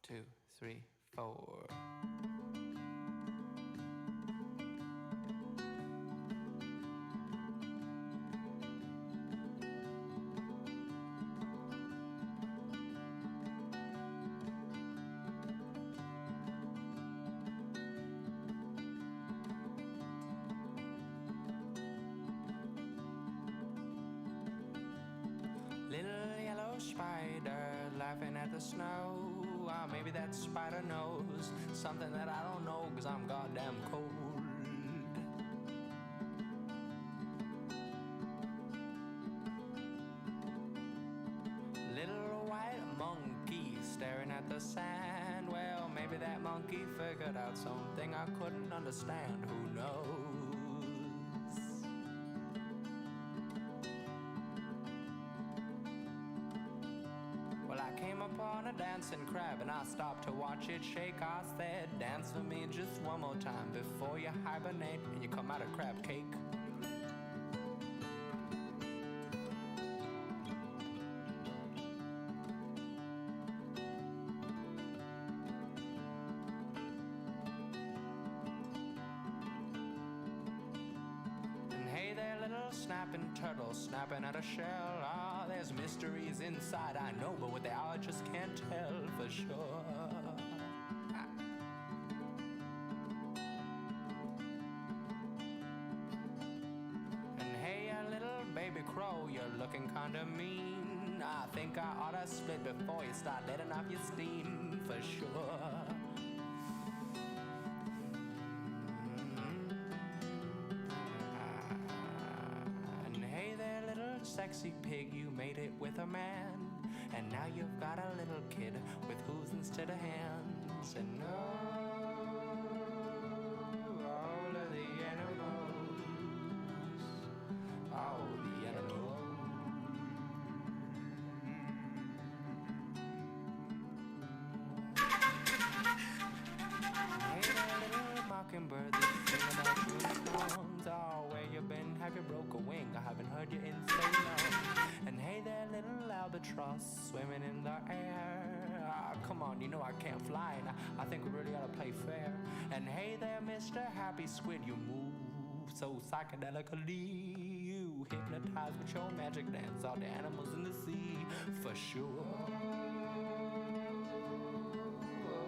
2, 3, 4. Little yellow spider laughing at the snow. Maybe that spider knows something that I don't know, 'cause I'm goddamn cold. Little white monkey staring at the sand. Well, maybe that monkey figured out something I couldn't understand. Who knows? Well, I came upon a dancing crab and I stopped to watch it shake. I said, dance for me just one more time before you hibernate and you come out of crab cake. And hey there, little snapping turtle snapping at a shell. Ah, there's mysteries inside, I know, but what they are I just can't tell for sure. And hey, a little baby crow, you're looking kinda mean. I think I oughta split before you start letting off your steam for sure. And hey there, little sexy pig, you made it with a man, and now you've got a little kid with hooves instead of hands. And all of the animals, all the animals. Hey there, little mockingbird, that's singing out your songs. Oh, where you been? Have you broke a wing? I haven't heard you in so long. And hey there, little albatross swimming in the air. Ah, come on, you know I can't fly, and I think we really ought to play fair. And hey there, Mr. Happy Squid, you move so psychedelically. You hypnotize with your magic dance all the animals in the sea for sure. All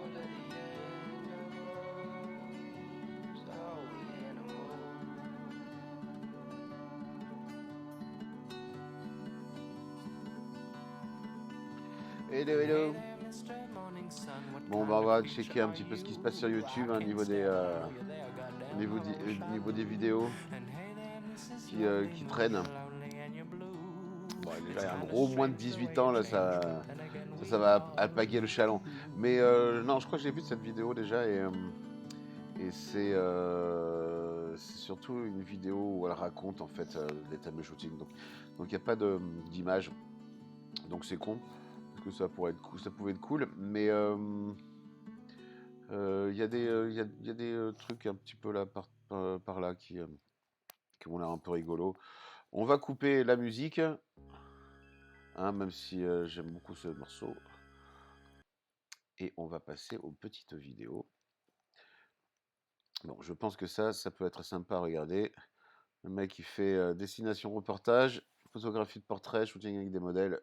of the animals, all the animals. Hello, hello. Bon, bah, on va checker un petit peu ce qui se passe sur YouTube au niveau des vidéos qui traînent. Bon, déjà, il y a un gros moins de 18 ans, là, ça va alpaguer le chaland. Mais non, je crois que j'ai vu cette vidéo déjà et c'est surtout une vidéo où elle raconte en fait les thèmes de shooting. Donc il n'y a pas d'image. Donc c'est con. Que ça pourrait être cool, ça pouvait être cool, mais il y a des trucs un petit peu là par là qui ont l'air un peu rigolo. On va couper la musique, hein, même si j'aime beaucoup ce morceau, et on va passer aux petites vidéos. Bon, je pense que ça peut être sympa à regarder. Le mec qui fait destination reportage, photographie de portrait, shooting avec des modèles.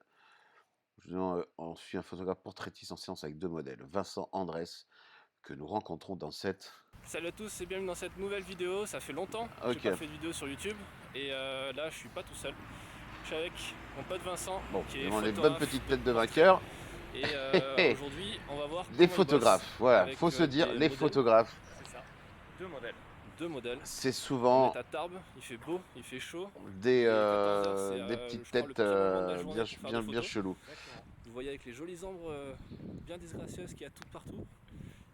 On suit un photographe portraitiste en séance avec 2 modèles, Vincent Andrés, que nous rencontrons dans cette... Salut à tous et bienvenue dans cette nouvelle vidéo. Ça fait longtemps que j'ai pas fait de vidéo sur YouTube et là je suis pas tout seul. Je suis avec mon pote Vincent, qui est les bonnes petites têtes de vainqueurs. Et aujourd'hui on va voir les photographes, voilà, faut se dire les photographes. C'est ça, 2 modèles. 2 modèles. C'est souvent à Tarbes, il fait beau, il fait chaud. Des petites têtes bien cheloues. Vous voyez avec les jolies ombres bien disgracieuses qu'il y a toutes partout.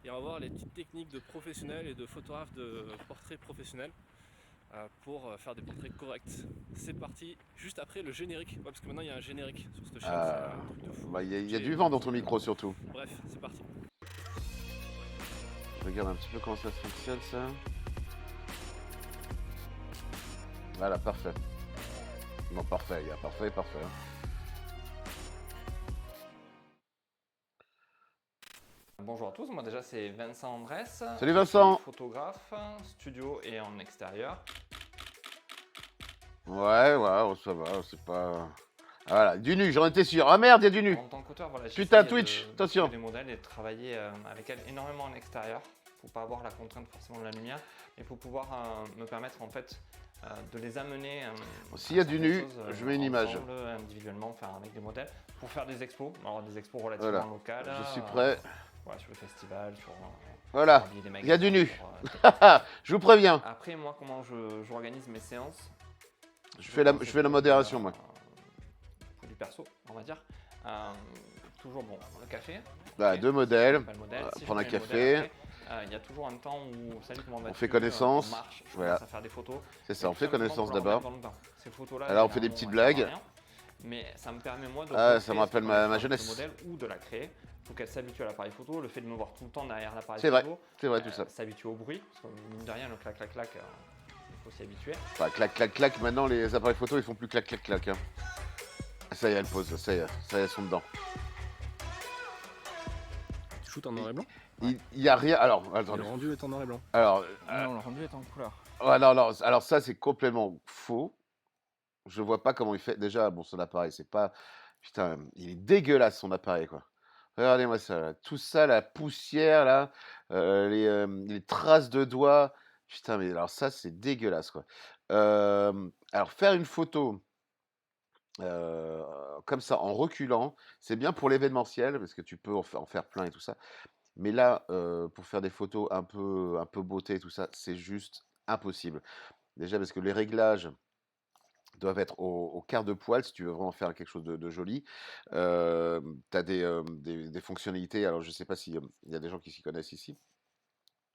Et on va voir les petites techniques de professionnels et de photographes de portraits professionnels pour faire des portraits corrects. C'est parti, juste après le générique, parce que maintenant il y a un générique sur cette chaîne, c'est un truc de fou. Bah, il y a du vent dans ton micro surtout. Bref, c'est parti. Regarde un petit peu comment ça fonctionne ça. Voilà, parfait. Non, parfait, il y a parfait. Bonjour à tous, moi déjà c'est Vincent Andrès. Salut Vincent. Je suis photographe, studio et en extérieur. Ouais, ça va, c'est pas... Ah, voilà, du nu, j'en étais sûr. Ah merde, il y a du nu. En tant qu'auteur, voilà, Putain, j'essaye Twitch, de attention. trouver des modèles et de travailler avec elles énormément en extérieur. Faut pas avoir la contrainte forcément de la lumière, mais faut pouvoir me permettre en fait de les amener. S'il y a du nu, je mets une image. Individuellement, enfin avec des modèles, pour faire des expos. Alors des expos relativement locales. Je suis prêt. Voilà, sur le festival, sur. Voilà, il y a du nu. Je vous préviens. Après, moi, comment j'organise mes séances? Je fais la modération, moi. Pour du perso, on va dire. Toujours bon, le café. Bah, okay. deux modèles. Si prendre un je café. Il y a toujours un temps où, salut, comment vas-tu, on fait connaissance. On marche, je voilà. commence à faire des photos. C'est ça, on fait connaissance d'abord. Ces photos-là. Alors, on fait des petites blagues. Mais ça me permet, moi, de. Ça me rappelle ma jeunesse. Modèle ou de la créer. Il faut qu'elle s'habitue à l'appareil photo. Le fait de me voir tout le temps derrière l'appareil photo. C'est vrai, tout ça. S'habitue au bruit. Parce que, mine de rien, le clac-clac-clac, il faut s'y habituer. Enfin, clac-clac-clac. Maintenant, les appareils photo, ils font plus clac-clac-clac. Hein. Ça y est, elle pose. Ça y est, elles sont dedans. Tu shootes en noir et blanc? Il y a rien. Alors, attendez. Le rendu est en noir et blanc. Alors, non, le rendu est en couleur. Ouais, non, alors ça, c'est complètement faux. Je vois pas comment il fait. Déjà, bon, son appareil, c'est pas... Putain, il est dégueulasse, son appareil, quoi. Regardez-moi ça, là. Tout ça, la poussière, là, les traces de doigts. Putain, mais alors ça, c'est dégueulasse, quoi. Alors, faire une photo comme ça, en reculant, c'est bien pour l'événementiel, parce que tu peux en faire plein et tout ça. Mais là, pour faire des photos un peu beauté et tout ça, c'est juste impossible. Déjà parce que les réglages doivent être au quart de poil si tu veux vraiment faire quelque chose de joli. Tu as des fonctionnalités, alors je ne sais pas s'il y a des gens qui s'y connaissent ici.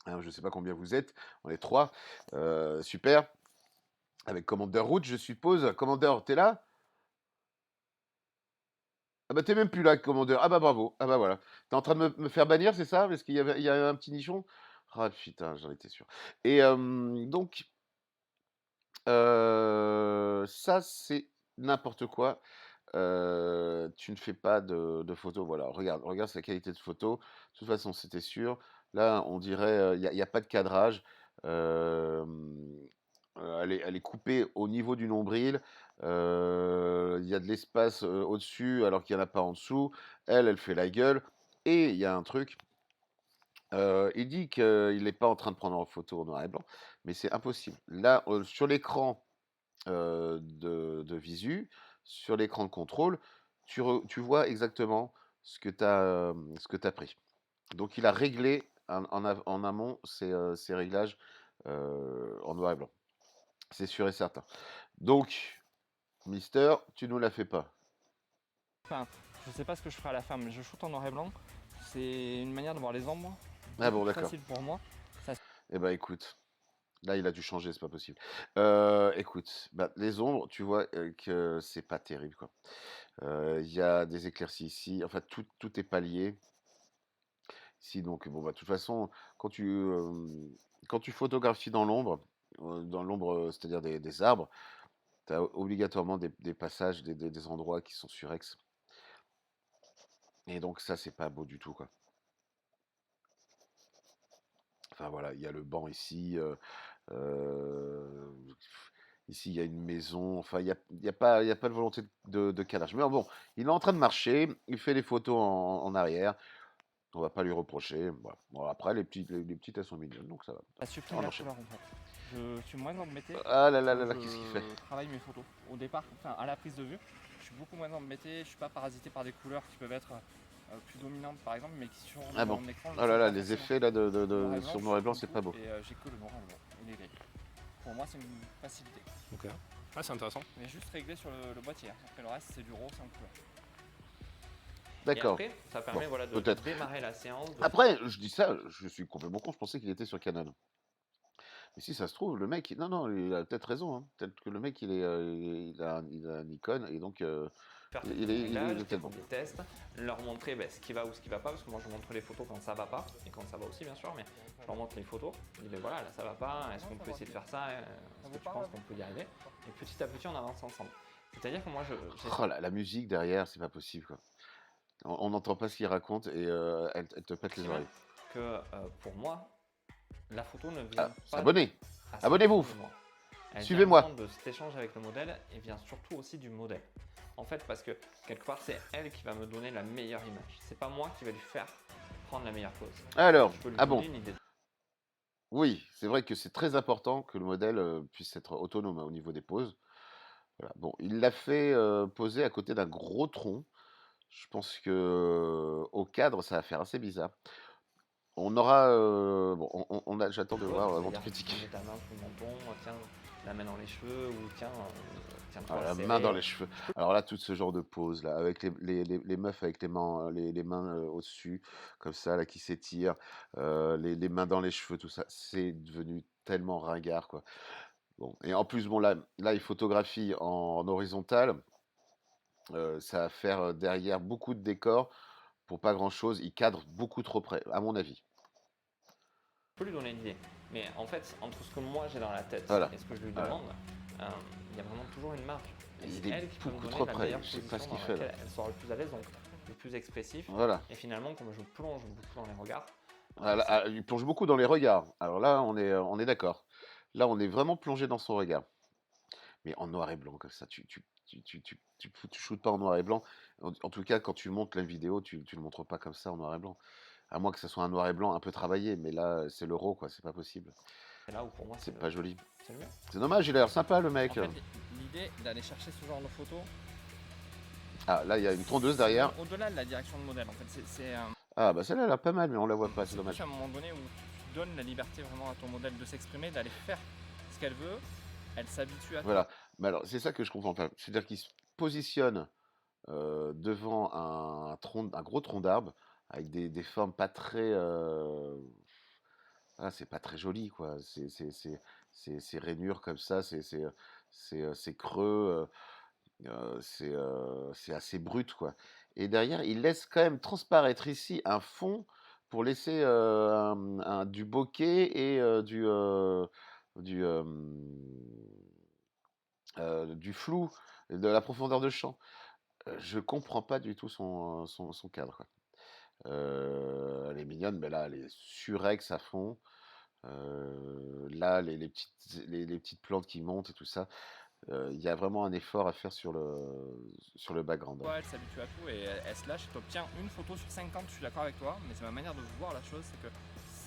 Hein, je ne sais pas combien vous êtes, on est 3. Super. Avec Commander Root, je suppose. Commander, t'es là? Ah bah t'es même plus là, Commander. Ah bah bravo. Ah bah voilà. T'es en train de me faire bannir, c'est ça? Parce qu'il y avait un petit nichon? Ah putain, j'en étais sûr. Et donc, ça, c'est n'importe quoi. Tu ne fais pas de photos. Voilà, regarde sa qualité de photo. De toute façon, c'était sûr. Là, on dirait, il n'y a pas de cadrage. Elle est coupée au niveau du nombril. Il y a de l'espace au-dessus alors qu'il n'y en a pas en dessous. Elle fait la gueule. Et il y a un truc. Il dit qu'il n'est pas en train de prendre en photo en noir et blanc, mais c'est impossible. Là, sur l'écran de visu, sur l'écran de contrôle, tu vois exactement ce que tu as pris. Donc, il a réglé en amont ces réglages en noir et blanc. C'est sûr et certain. Donc, Mister, tu nous la fais pas. Enfin, je sais pas ce que je ferai à la fin, mais je shoot en noir et blanc. C'est une manière de voir les ombres. Ah bon, d'accord. Facile pour moi. Eh ben, écoute. Là, il a dû changer, c'est pas possible. Écoute, bah, les ombres, tu vois que c'est pas terrible, quoi. Il y a des éclaircies ici. Enfin, tout est pallié. Ici, donc, bon, bah, de toute façon, quand tu photographies dans l'ombre, c'est-à-dire des arbres, tu as obligatoirement des passages, des endroits qui sont surex. Et donc, ça, c'est pas beau du tout, quoi. Enfin, voilà, il y a le banc ici. Ici, il y a une maison. Enfin, il y a pas de volonté de calage. Mais bon, il est en train de marcher. Il fait des photos en arrière. On va pas lui reprocher. Voilà. Bon, après, les petites, elles sont mignonnes, donc ça va. Ça supprime la couleur en fait. Je suis moins embêté. Ah là là là là, qu'est-ce qu'il fait? Je travaille mes photos. Au départ, enfin à la prise de vue, je suis beaucoup moins embêté. Je suis pas parasité par des couleurs qui peuvent être plus dominantes par exemple, mais qui sur mon écran. Oh là là, les effets là sur noir et blanc, c'est pas beau. Et j'ai que le noir et blanc et les gris. Pour moi, c'est une facilité. Ok. Ah, c'est intéressant. Mais juste réglé sur le boîtier. Après le reste, c'est du RAW sans couleur. D'accord. Et après, ça permet voilà, de démarrer la séance. Après, je dis ça, je suis complètement con, je pensais qu'il était sur Canon. Mais si ça se trouve, le mec, non, il a peut-être raison. Hein. Peut-être que le mec, il a un Nikon et donc faire il est tellement des tests, leur montrer ce qui va ou ce qui va pas, parce que moi je montre les photos quand ça va pas, et quand ça va aussi bien sûr, mais je leur montre les photos, je dis voilà, là ça va pas, est-ce qu'on peut essayer de faire ça, est-ce que tu penses qu'on peut y arriver, et petit à petit on avance ensemble. C'est-à-dire que moi Oh, la musique derrière, c'est pas possible, quoi. On n'entend pas ce qu'il raconte et elle te pète les oreilles. Que pour moi, la photo ne vient Ah, pas s'abonner. à Abonnez-vous. de moi. Elle Suivez-moi. vient vraiment de cet échange avec le modèle et vient surtout aussi du modèle. En fait, parce que quelque part, c'est elle qui va me donner la meilleure image. C'est pas moi qui vais lui faire prendre la meilleure pose. Alors, Je peux lui ah bon, donner une idée. oui, c'est vrai que c'est très important que le modèle puisse être autonome au niveau des poses. Voilà. Bon, il l'a fait poser à côté d'un gros tronc. Je pense que au cadre, ça va faire assez bizarre. On aura, bon, j'attends de voir avant de C'est-à-dire, critiquer. tu mets ta main sous le menton, tiens, la main dans les cheveux ou tiens, tiens-toi Ah, la serré. main dans les cheveux. Alors là, tout ce genre de pose là, avec les meufs avec les mains au-dessus, comme ça, là, qui s'étirent, les mains dans les cheveux, tout ça, c'est devenu tellement ringard, quoi. Bon, et en plus, bon, là, il photographie en horizontal, ça va faire derrière beaucoup de décors pour pas grand-chose. Il cadre beaucoup trop près, à mon avis. Je peux lui donner une idée. Mais en fait, entre ce que moi j'ai dans la tête Voilà. et ce que je lui Voilà. demande, il y a vraiment toujours une marge. Et Il c'est est elle qui peut me beaucoup donner trop la près. meilleure Je sais position pas ce dans qu'il fait, là. laquelle elle sera le plus à l'aise, donc le plus expressif. Voilà. Et finalement, comme je plonge beaucoup dans les regards, Il plonge beaucoup dans les regards. Alors là, on est d'accord. Là, on est vraiment plongé dans son regard. Mais en noir et blanc, comme ça, tu shootes pas en noir et blanc. En tout cas, quand tu montes la vidéo, tu le montres pas comme ça en noir et blanc. À moins que ce soit un noir et blanc un peu travaillé, mais là, c'est l'euro, quoi. C'est pas possible. c'est là où pour moi C'est pas joli. c'est le mieux. C'est dommage, il a l'air sympa, le mec. En fait, l'idée d'aller chercher ce genre de photos, Ah, là, il y a une tondeuse derrière. au-delà de la direction de modèle, en fait, c'est Ah, bah celle-là, elle a pas mal, mais on la voit pas, c'est c'est dommage. plus à un moment donné où tu donnes la liberté vraiment à ton modèle de s'exprimer, d'aller faire ce qu'elle veut, elle s'habitue à toi. Voilà. Mais alors, c'est ça que je comprends pas. C'est-à-dire qu'il se positionne devant un gros tronc d'arbre avec des formes pas très. Ah, c'est pas très joli, quoi. C'est rainures comme ça, c'est creux, c'est assez brut, quoi. Et derrière, il laisse quand même transparaître ici un fond pour laisser du bokeh et du flou, de la profondeur de champ. Je comprends pas du tout son cadre, quoi. Elle est mignonne, mais là, elle est surex à fond. Là, les petites plantes qui montent et tout ça, il y a vraiment un effort à faire sur le background, hein. Elle s'habitue à tout et elle se lâche. Tu obtiens une photo sur 50, je suis d'accord avec toi, mais c'est ma manière de voir la chose, c'est que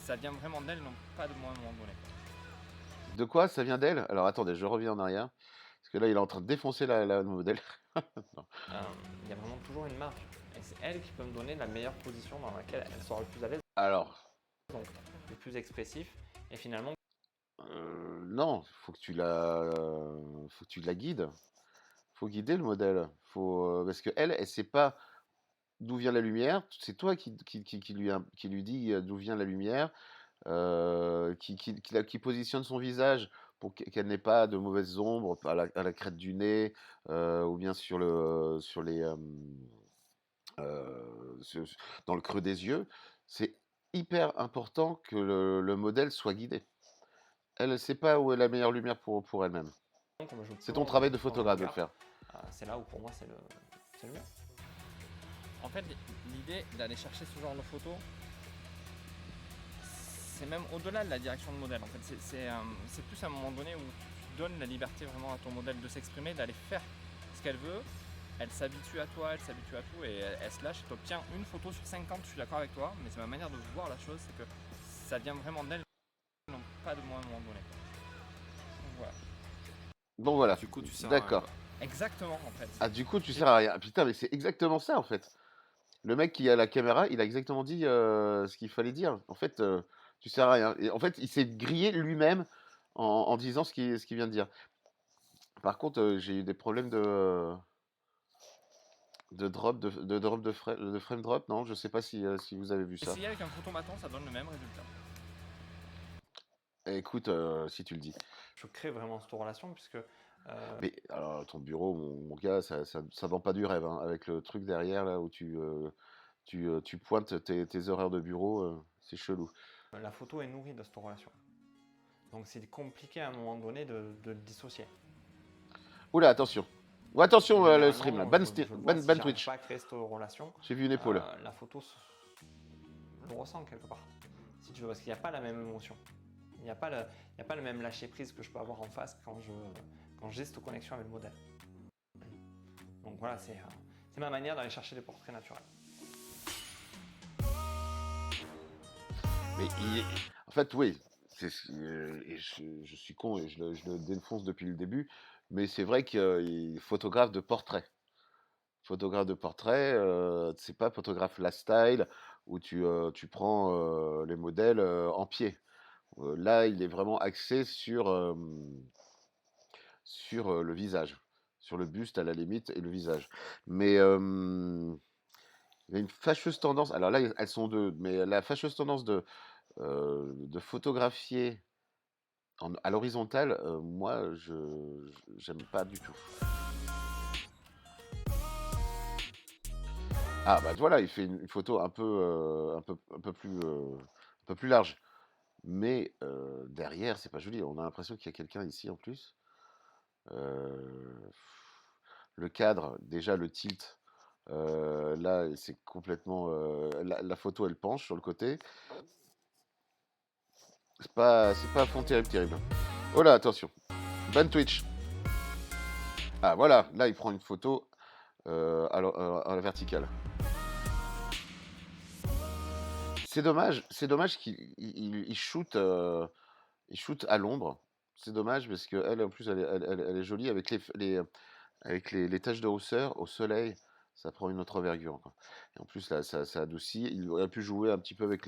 ça vient vraiment d'elle, non pas de moi à un moment donné. De quoi? Ça vient d'elle? Alors attendez, je reviens en arrière. Parce que là, il est en train de défoncer le modèle. Non. Il y a vraiment toujours une marge. Et c'est elle qui peut me donner la meilleure position dans laquelle elle sera le plus à l'aise, Alors, donc le plus expressif. Et finalement, non, faut que tu la guides. Faut guider le modèle. Parce que elle sait pas d'où vient la lumière. C'est toi qui lui dit d'où vient la lumière, qui positionne son visage pour qu'elle n'ait pas de mauvaises ombres à la crête du nez, ou bien dans le creux des yeux. C'est hyper important que le modèle soit guidé. Elle ne sait pas où est la meilleure lumière pour elle-même. comme je C'est ton plonge travail de dans les photographe de le regards, faire. c'est là où pour moi c'est le mieux. En fait, l'idée d'aller chercher ce genre de photos, c'est même au-delà de la direction de modèle. En fait, c'est plus à un moment donné où tu donnes la liberté vraiment à ton modèle de s'exprimer, d'aller faire ce qu'elle veut. Elle s'habitue à toi, elle s'habitue à tout et elle se lâche. Tu obtiens une photo sur 50, je suis d'accord avec toi, mais c'est ma manière de voir la chose, c'est que ça vient vraiment d'elle, non pas de moi à un moment donné. Donc voilà. Bon voilà. Du coup, tu sers à rien, D'accord. quoi. Exactement en fait. Ah, du coup, tu sers à rien. Putain, mais c'est exactement ça en fait. Le mec qui a la caméra, il a exactement dit ce qu'il fallait dire. En fait, tu sers à rien. Et en fait, il s'est grillé lui-même en disant ce qu'il vient de dire. Par contre, j'ai eu des problèmes de frame drop. Non, je sais pas si vous avez vu ça. Essayer avec un photomaton, ça donne le même résultat. Écoute, si tu le dis. Je crée vraiment cette relation puisque Mais alors, ton bureau, mon gars, ça vend pas du rêve, hein, avec le truc derrière là où tu pointes tes horaires de bureau, c'est chelou. la photo est nourrie de cette relation. Donc c'est compliqué à un moment donné de le dissocier. Oula, attention. Oh, attention, le Généralement, stream là. je Ban, vois si ban j'arrive Twitch. pas à créer cette relation, J'ai vu une épaule. la photo le ressent quelque part. Si tu veux, parce qu'il n'y a pas la même émotion. Il n'y a pas le même lâcher prise que je peux avoir en face quand j'ai cette connexion avec le modèle. Donc voilà, c'est ma manière d'aller chercher des portraits naturels. Mais en fait, oui, et je suis con et je le défonce depuis le début, mais c'est vrai qu'il est photographe de portrait. Photographe de portrait, c'est pas photographe lifestyle où tu prends les modèles en pied. Là, il est vraiment axé sur le visage, sur le buste à la limite et le visage. Mais il y a une fâcheuse tendance, alors là, elles sont deux, mais la fâcheuse tendance de photographier à l'horizontale, moi, j'aime pas du tout. Ah bah voilà, il fait une photo un peu plus large. Mais derrière, c'est pas joli. On a l'impression qu'il y a quelqu'un ici en plus. Le cadre, déjà le tilt, là, c'est complètement. La photo, elle penche sur le côté. C'est pas un fond terrible, terrible. Oh là, attention. Ban Twitch. Ah voilà, là, il prend une photo à la verticale. C'est dommage qu'il shoot, il shoot à l'ombre. C'est dommage parce qu'elle, en plus, elle est jolie avec les taches de rousseur au soleil. Ça prend une autre envergure, quoi. Et en plus, là, ça adoucit. Il aurait pu jouer un petit peu avec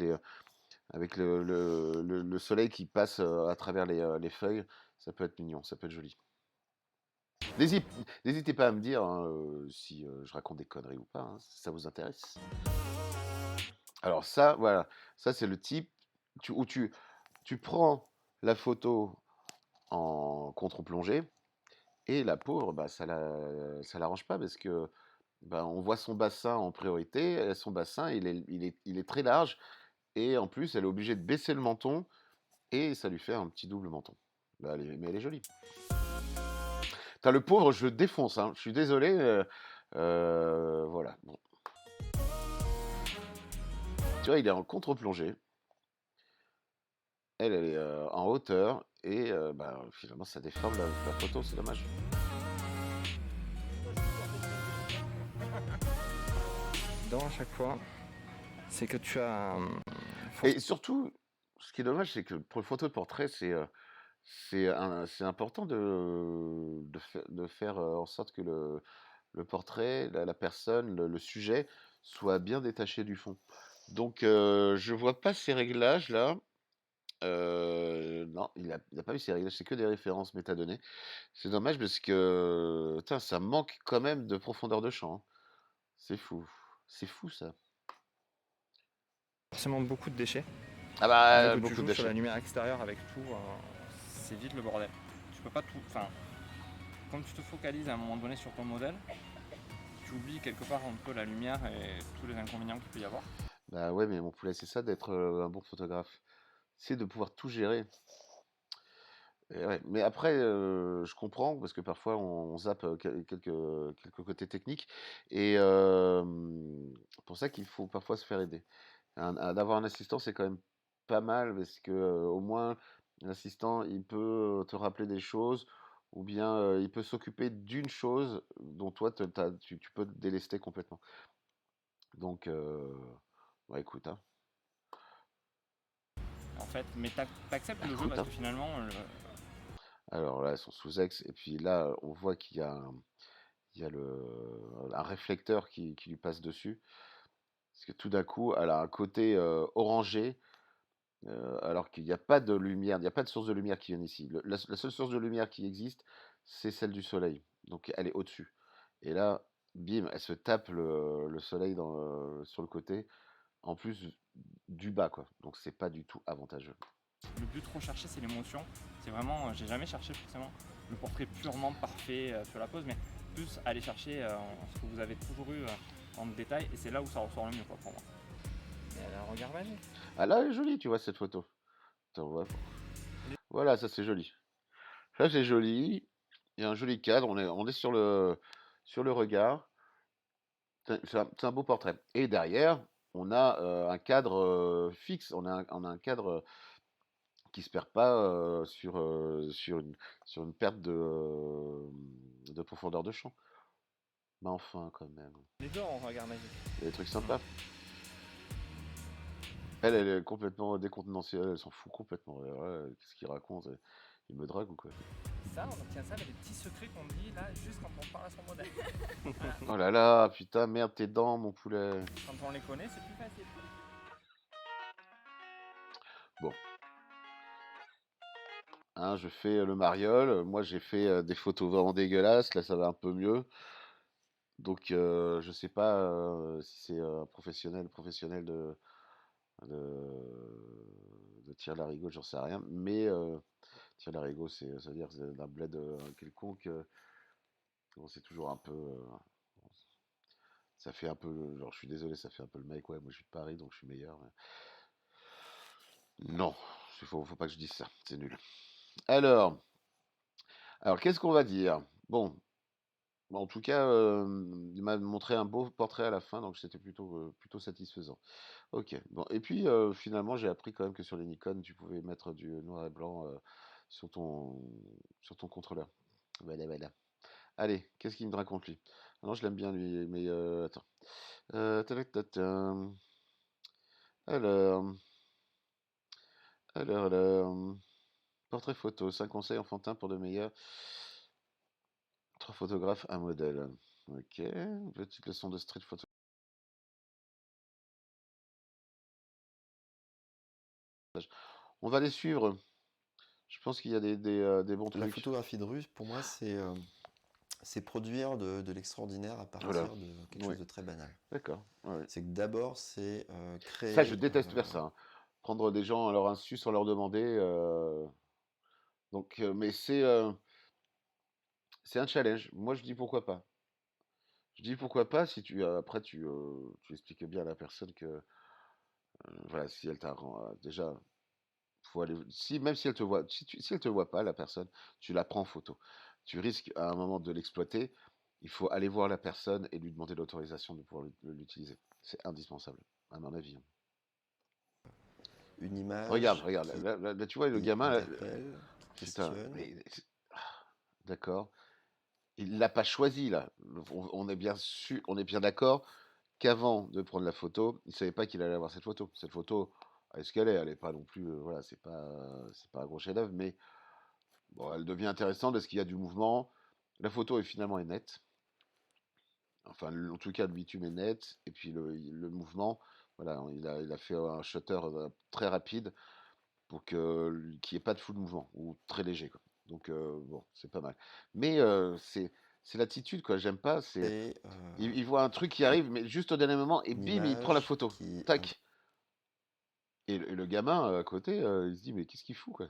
le soleil qui passe à travers les feuilles. Ça peut être mignon, ça peut être joli. N'hésitez pas à me dire hein, si je raconte des conneries ou pas, hein, si ça vous intéresse. Alors ça, voilà, ça c'est le type où tu prends la photo en contre-plongée et la pauvre, bah, ça l'arrange pas parce que bah, on voit son bassin en priorité. Son bassin, il est très large et en plus, elle est obligée de baisser le menton et ça lui fait un petit double menton. Bah, mais elle est jolie. T'as le pauvre, je le défonce, hein. Je suis désolé. Voilà. Bon. Tu vois, il est en contre-plongée. Elle est en hauteur et bah, finalement, ça déforme la photo. C'est dommage. Dans à chaque fois, c'est que tu as. Et surtout, ce qui est dommage, c'est que pour le photo de portrait, c'est important de faire en sorte que le portrait, la personne, le sujet soit bien détaché du fond. Donc, je vois pas ces réglages-là. Non, il a pas eu ces réglages, c'est que des références métadonnées. C'est dommage parce que putain, ça manque quand même de profondeur de champ, hein. C'est fou. C'est fou ça. Forcément beaucoup de déchets. Ah bah, Dès que tu beaucoup de joues sur la déchets. lumière extérieure avec tout, c'est vite le bordel. Tu peux pas tout. Enfin, quand tu te focalises à un moment donné sur ton modèle, tu oublies quelque part un peu la lumière et tous les inconvénients qu'il peut y avoir. Bah ouais, mais mon poulet, c'est ça d'être un bon photographe. C'est de pouvoir tout gérer. Et ouais. Mais après, je comprends parce que parfois on zappe quelques côtés techniques et pour ça qu'il faut parfois se faire aider. D'avoir un assistant, c'est quand même pas mal parce que au moins l'assistant, il peut te rappeler des choses ou bien il peut s'occuper d'une chose dont toi tu peux te délester complètement. Donc, bah écoute, hein. En fait, mais t'acceptes le jeu Écoute, parce hein. que finalement, Alors là, elles sont sous ex et puis là, on voit qu'il y a un réflecteur qui lui passe dessus. Parce que tout d'un coup, elle a un côté orangé, alors qu'il n'y a pas de lumière, il n'y a pas de source de lumière qui vient ici. La seule source de lumière qui existe, c'est celle du soleil. Donc elle est au-dessus. Et là, bim, elle se tape le soleil sur le côté, en plus du bas, quoi. Donc c'est pas du tout avantageux. le but recherché c'est l'émotion. C'est vraiment, j'ai jamais cherché forcément le portrait purement parfait sur la pose, mais plus aller chercher ce que vous avez toujours eu en détail et c'est là où ça ressort le mieux quoi, pour moi. Et elle a un regard magique. Ah là, elle est jolie, tu vois, cette photo. Attends, voilà, ça c'est joli. Ça c'est joli. Il y a un joli cadre, on est sur le regard. C'est un beau portrait. Et derrière, on a un cadre fixe, on a un cadre qui se perd pas sur une perte de profondeur de champ. Mais enfin, quand même. Les deux en regard magique. Il y a des trucs sympas. Elle est complètement décontenancée, elle s'en fout complètement. Qu'est-ce qu'il raconte? Il me drague ou quoi? Ça, on obtient ça avec des petits secrets qu'on dit là juste quand on parle à son modèle. Oh là là, putain, merde, tes dents, mon poulet. Quand on les connaît, c'est plus facile. Bon. Hein, je fais le mariole. Moi, j'ai fait des photos vraiment dégueulasses. Là, ça va un peu mieux. Donc, je sais pas si c'est un professionnel de tir larigot, j'en sais rien. Mais tir larigot, ça veut dire que c'est d'un bled quelconque. Bon, c'est toujours un peu. Ça fait un peu. Genre, je suis désolé, ça fait un peu le mec. Ouais, moi, je suis de Paris, donc je suis meilleur. Non, faut pas que je dise ça. C'est nul. Alors, qu'est-ce qu'on va dire? Bon, en tout cas, il m'a montré un beau portrait à la fin, donc c'était plutôt satisfaisant. Ok, bon, et puis finalement, j'ai appris quand même que sur les Nikon, tu pouvais mettre du noir et blanc sur ton contrôleur. Voilà, voilà. Allez, qu'est-ce qu'il me raconte lui? Ah non, je l'aime bien lui, mais attends. Tac, tac, tac. Alors, alors, portrait photo, 5 conseils enfantins pour de meilleurs. 3 photographes, un modèle. Ok, petite leçon de street photo. On va les suivre. Je pense qu'il y a des bons La trucs. photographie de rue, pour moi, c'est produire de l'extraordinaire à partir Voilà. de quelque Ouais. chose de très banal. D'accord. Ouais. C'est que d'abord, c'est créer. Ça, je déteste faire ça. Hein. Prendre des gens à leur insu sans leur demander. Donc, mais c'est un challenge. Moi, je dis pourquoi pas. Je dis pourquoi pas si après tu expliques bien à la personne que voilà, si elle t'a déjà faut aller même si elle te voit si elle te voit pas la personne, tu la prends en photo. Tu risques à un moment de l'exploiter. Il faut aller voir la personne et lui demander l'autorisation de pouvoir l'utiliser. C'est indispensable, à mon avis. Une image. Regarde, là, tu vois le gamin. Là, Interpelle, putain, questionne. d'accord. Il l'a pas choisi là. On est bien d'accord qu'avant de prendre la photo, il savait pas qu'il allait avoir cette photo. Cette photo, est-ce qu'elle est? Elle est pas non plus, voilà, c'est pas un gros chef-d'œuvre, mais bon, elle devient intéressante parce qu'il y a du mouvement. La photo est nette. Enfin, en tout cas, le bitume est net. Et puis le mouvement, voilà, il a fait un shutter très rapide pour qu'il n'y ait pas de flou de mouvement ou très léger, quoi. Donc, bon, c'est pas mal. Mais c'est l'attitude, quoi. J'aime pas. Et Il voit un truc qui arrive, mais juste au dernier moment, et une bim, il prend la image photo. qui Tac. Et le gamin à côté, il se dit, mais qu'est-ce qu'il fout, quoi?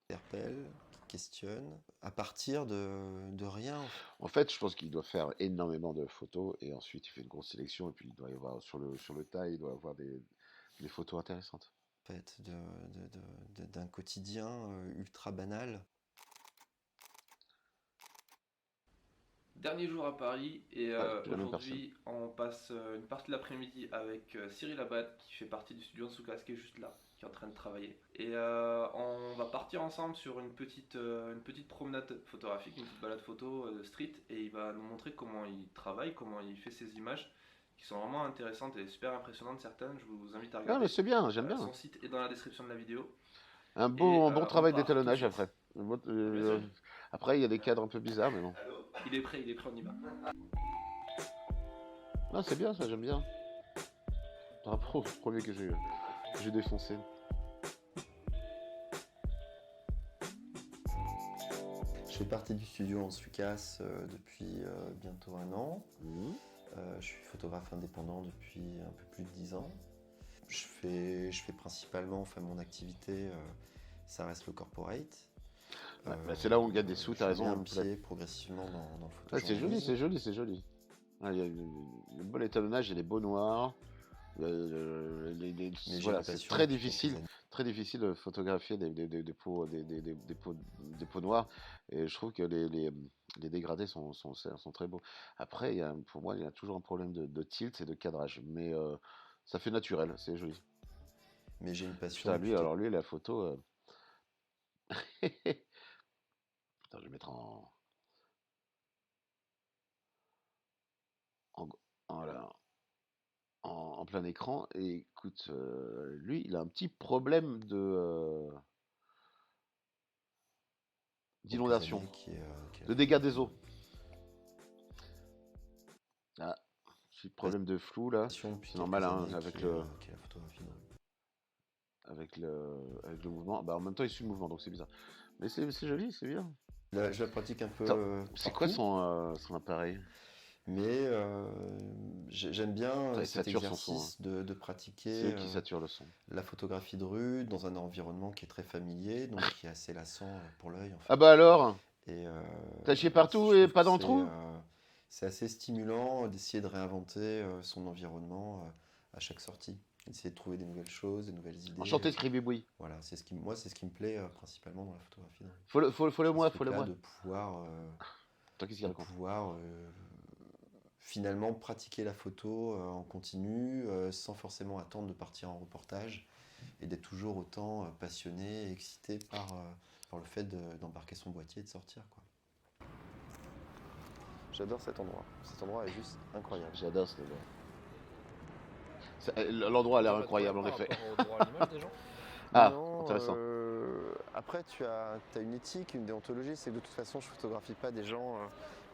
interpelle, qui questionne, à partir de rien. En fait, je pense qu'il doit faire énormément de photos et ensuite il fait une grosse sélection et puis il doit y avoir sur le tas, il doit avoir des photos intéressantes. En fait, d'un quotidien ultra banal. Dernier jour à Paris et c'est la même aujourd'hui on passe une partie de l'après-midi avec Cyril Abad qui fait partie du studio Ansoukas qui est juste là, qui est en train de travailler. Et on va partir ensemble sur une petite promenade photographique, une petite balade photo street et il va nous montrer comment il travaille, comment il fait ses images qui sont vraiment intéressantes et super impressionnantes certaines. Je vous invite à Ah, regarder. mais c'est bien, j'aime bien. Son site est dans la description de la vidéo. Un bon on travail part d'étalonnage tout de suite. après. Après, il y a des cadres un peu bizarres, mais bon. Il est prêt, on y va. Non, c'est bien ça, j'aime bien. Bravo, le premier que j'ai défoncé. Je fais partie du studio Ansoukas depuis bientôt 1 an. Mmh. Je suis photographe indépendant depuis un peu plus de 10 ans. Je fais principalement, enfin mon activité, ça reste le corporate. Ouais, bah, c'est là où on gagne des sous, t'as raison. Un pied progressivement dans le Ouais, c'est joli, photojournalisme. c'est joli. Ouais, il y a le bon étalonnage, il y a les beaux noirs. Mais j'ai Voilà, la c'est passion très depuis quelques difficile. années. Très difficile de photographier des peaux, des peaux noires. Et je trouve que les dégradés sont très beaux. Après, pour moi, il y a toujours un problème de tilt et de cadrage. Mais ça fait naturel, c'est joli. Mais j'ai une passion Putain, lui, depuis alors lui, la photo. Putain, je vais mettre en, voilà, en plein écran. Et écoute, lui, il a un petit problème quelques d'inondation, années qui est la de dégâts des eaux. photographie Ah, petit problème de flou là. passion depuis C'est normal, quelques hein, années avec qui le, qui est la photographie de rue. avec le mouvement. Bah, en même temps, il suit le mouvement, donc c'est bizarre. Mais c'est joli, c'est bien. Je la pratique un peu Attends, c'est quoi partout, son appareil? mais j'aime bien Putain, il cet sature son son, hein. exercice de C'est pratiquer eux qui saturent le son. la photographie de rue dans un environnement qui est très familier, donc qui est assez lassant pour l'œil en Ah fait. bah alors, Et t'as chié partout je et trouve pas que dans le trou? c'est assez stimulant d'essayer de réinventer son environnement à chaque sortie. Essayer de trouver des nouvelles choses, des nouvelles idées. Enchanté, Scribibouille. Voilà, moi, c'est ce qui me plaît principalement dans la photographie de rue. Faut-le moi, Ce faut-le truc-là moi. de pouvoir, Attends, qu'est-ce qu'il de raconte? pouvoir finalement pratiquer la photo en continu sans forcément attendre de partir en reportage et d'être toujours autant passionné et excité par le fait d'embarquer son boîtier et de sortir, quoi. J'adore cet endroit. Cet endroit est juste incroyable. J'adore ce endroit. L'endroit a l'air Pas de incroyable, en problème effet. par rapport au droit à l'image des gens. Ah, Non, intéressant. après, tu as une éthique, une déontologie, c'est que de toute façon, je photographie pas des gens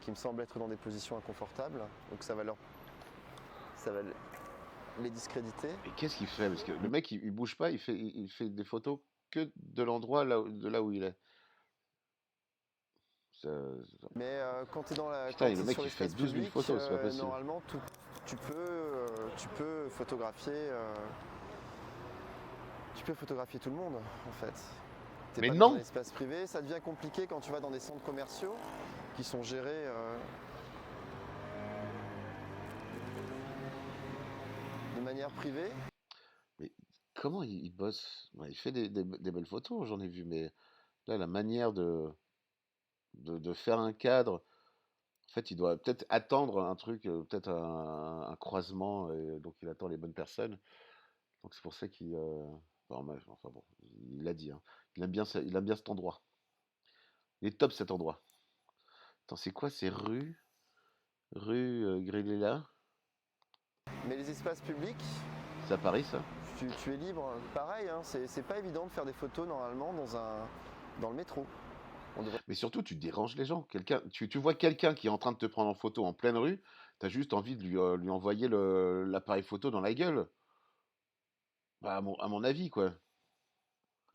qui me semblent être dans des positions inconfortables, donc ça va les discréditer. Et qu'est-ce qu'il fait? Parce que le mec, il bouge pas, il fait des photos que de l'endroit de là où il est. Ça- Mais quand tu es Putain, et le t'es mec, sur il fait l'espace 12 000 public, photos, c'est pas possible. normalement, tu peux photographier. Tu peux photographier tout le monde, en fait. T'es Mais pas non! dans un espace privé, ça devient compliqué quand tu vas dans des centres commerciaux qui sont gérés de manière privée. Comment il bosse? Ouais, il fait des belles photos, j'en ai vu, mais là, la manière de faire un cadre, en fait, il doit peut-être attendre un truc, peut-être un croisement, et donc il attend les bonnes personnes. Donc c'est pour ça qu'il. Enfin bon, il l'a dit, hein. Il aime bien cet endroit. Il est top cet endroit. Attends, c'est quoi? C'est rue Gréléla? Mais les espaces publics, C'est à Paris, ça? tu es libre. Pareil, hein, c'est pas évident de faire des photos normalement dans le métro. On devrait Mais surtout, tu déranges les gens. Tu vois quelqu'un qui est en train de te prendre en photo en pleine rue, t'as juste envie de lui envoyer l'appareil photo dans la gueule. Bah, à mon avis, quoi.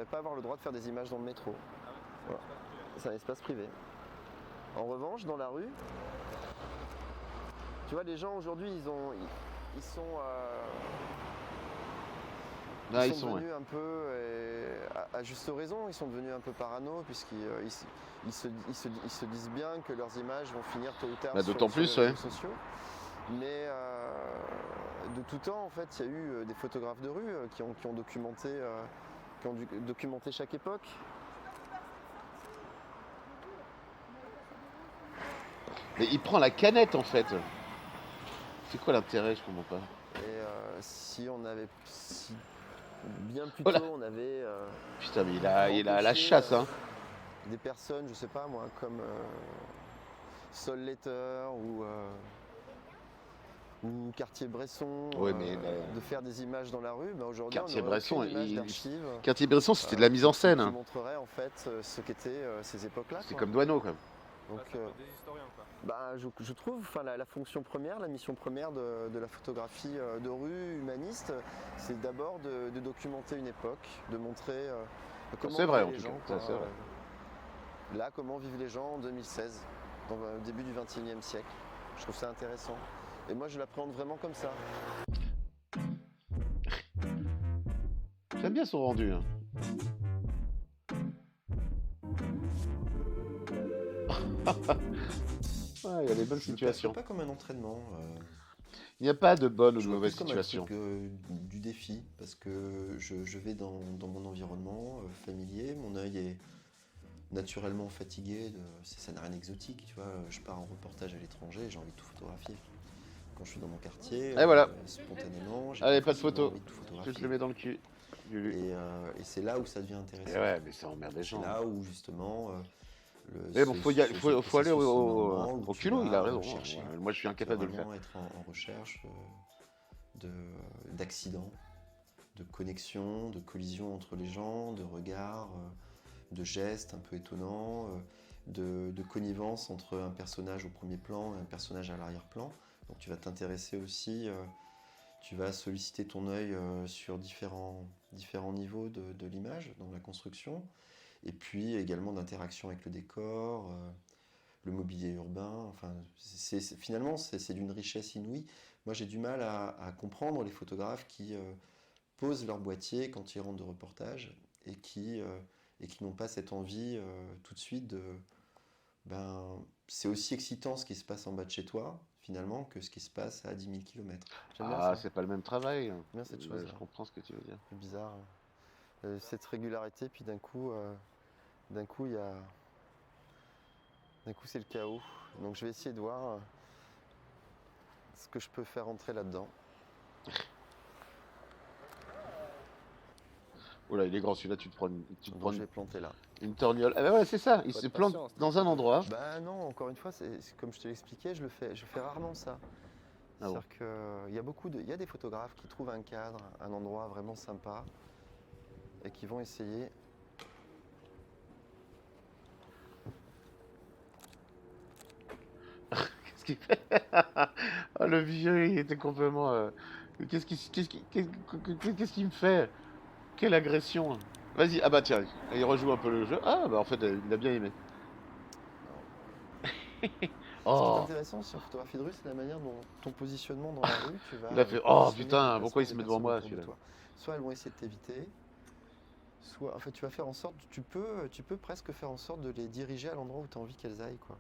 pas avoir le droit de faire des images dans le métro. Voilà. C'est un espace privé. En revanche, dans la rue, tu vois, les gens aujourd'hui, ils sont Ah, ils ils sont sont, ouais. devenus un peu, à juste raison, ils sont devenus un peu parano puisqu'ils ils se disent bien que leurs images vont finir tôt ou tard Bah, sur d'autant les plus, réseaux ouais. sociaux. Mais de tout temps, en fait, il y a eu des photographes de rue qui ont documenté chaque époque. Mais il prend la canette, en fait. C'est quoi l'intérêt? Je comprends pas. Et si bien plus Oh là! tôt on avait Putain, mais il a la empêché, chasse, hein. des personnes, je sais pas moi, comme Sol Letter ou Cartier-Bresson, Ouais, mais de faire des images dans la rue, bah aujourd'hui on aurait Cartier-Bresson, aucune image d'archives Cartier-Bresson, c'était de la mise en scène, qui hein. montrerait en fait ce qu'étaient ces époques-là. C'est quoi. comme Douaneau, quoi. Donc, Des historiens, quoi. bah, je trouve la fonction première, la mission première de la photographie de rue humaniste, c'est d'abord de documenter une époque, de montrer comment C'est vrai, vivaient en les tout gens. cas. Ça, c'est vrai. Là, comment vivent les gens en 2016, au début du XXIe siècle. Je trouve ça intéressant. Et moi, je l'appréhende vraiment comme ça. J'aime bien son rendu, hein. Ouais, il y a des bonnes Je le situations. perçois pas comme un entraînement. Il n'y a pas de bonne ou de Je vois mauvaise plus comme un situation. truc du défi, parce que je vais dans mon environnement familier, mon œil est naturellement fatigué, ça n'a rien d'exotique, tu vois. Je pars en reportage à l'étranger, j'ai envie de tout photographier. Quand je suis dans mon quartier, Et voilà. spontanément, j'ai Allez, pas pas de forcément photo. envie de tout Je photographier. te le mets dans le cul. Lulu. Et c'est là où ça devient Et intéressant. ouais, mais ça emmerde les C'est gens. là où justement Mais bon, faut aller au au culot, il a raison. chercher. Ouais, moi, je suis Tu vas incapable de le faire. vraiment être en recherche d'accidents, de connexions, de collisions entre les gens, de regards, de gestes un peu étonnants, de connivence entre un personnage au premier plan et un personnage à l'arrière-plan. Donc tu vas t'intéresser aussi, tu vas solliciter ton œil sur différents niveaux de l'image, dans la construction, et puis également d'interaction avec le décor, le mobilier urbain. Enfin, finalement, c'est d'une richesse inouïe. Moi, j'ai du mal à comprendre les photographes qui posent leur boîtier quand ils rentrent de reportage et qui n'ont pas cette envie tout de suite de... Ben, c'est aussi excitant ce qui se passe en bas de chez toi, finalement, que ce qui se passe à 10 000 km. J'aime bien Ah, ça. c'est pas le même travail. J'aime bien cette chose-là. Je comprends ce que tu veux dire. C'est bizarre. Cette régularité, puis d'un coup, il y a... D'un coup, c'est le chaos. Donc, je vais essayer de voir ce que je peux faire entrer là-dedans. Oh là, il est grand celui-là, tu te prends Donc, je vais planter là. une torgnole. Ah bah ouais, c'est ça, il Faut se être plante patient, c'est dans un endroit. Bah non, encore une fois, c'est comme je te l'expliquais, je fais rarement ça. Ah bon. C'est-à-dire qu'il y a des photographes qui trouvent un cadre, un endroit vraiment sympa et qui vont essayer. Qu'est-ce qu'il fait? Ah, le vieux, il était complètement... Qu'est-ce qu'il me fait? Quelle agression! Vas-y, ah bah tiens, il rejoue un peu le jeu. Ah bah en fait, il a bien aimé. Ce qui est Oh, intéressant sur photographie de rue, c'est la manière dont ton positionnement dans la rue, tu vas il a fait oh conditionner putain, le pourquoi il se placement met des devant moi personnes autour de celui-là? toi. Soit elles vont essayer de t'éviter, soit en fait tu vas faire en sorte, tu peux presque faire en sorte de les diriger à l'endroit où tu as envie qu'elles aillent, quoi.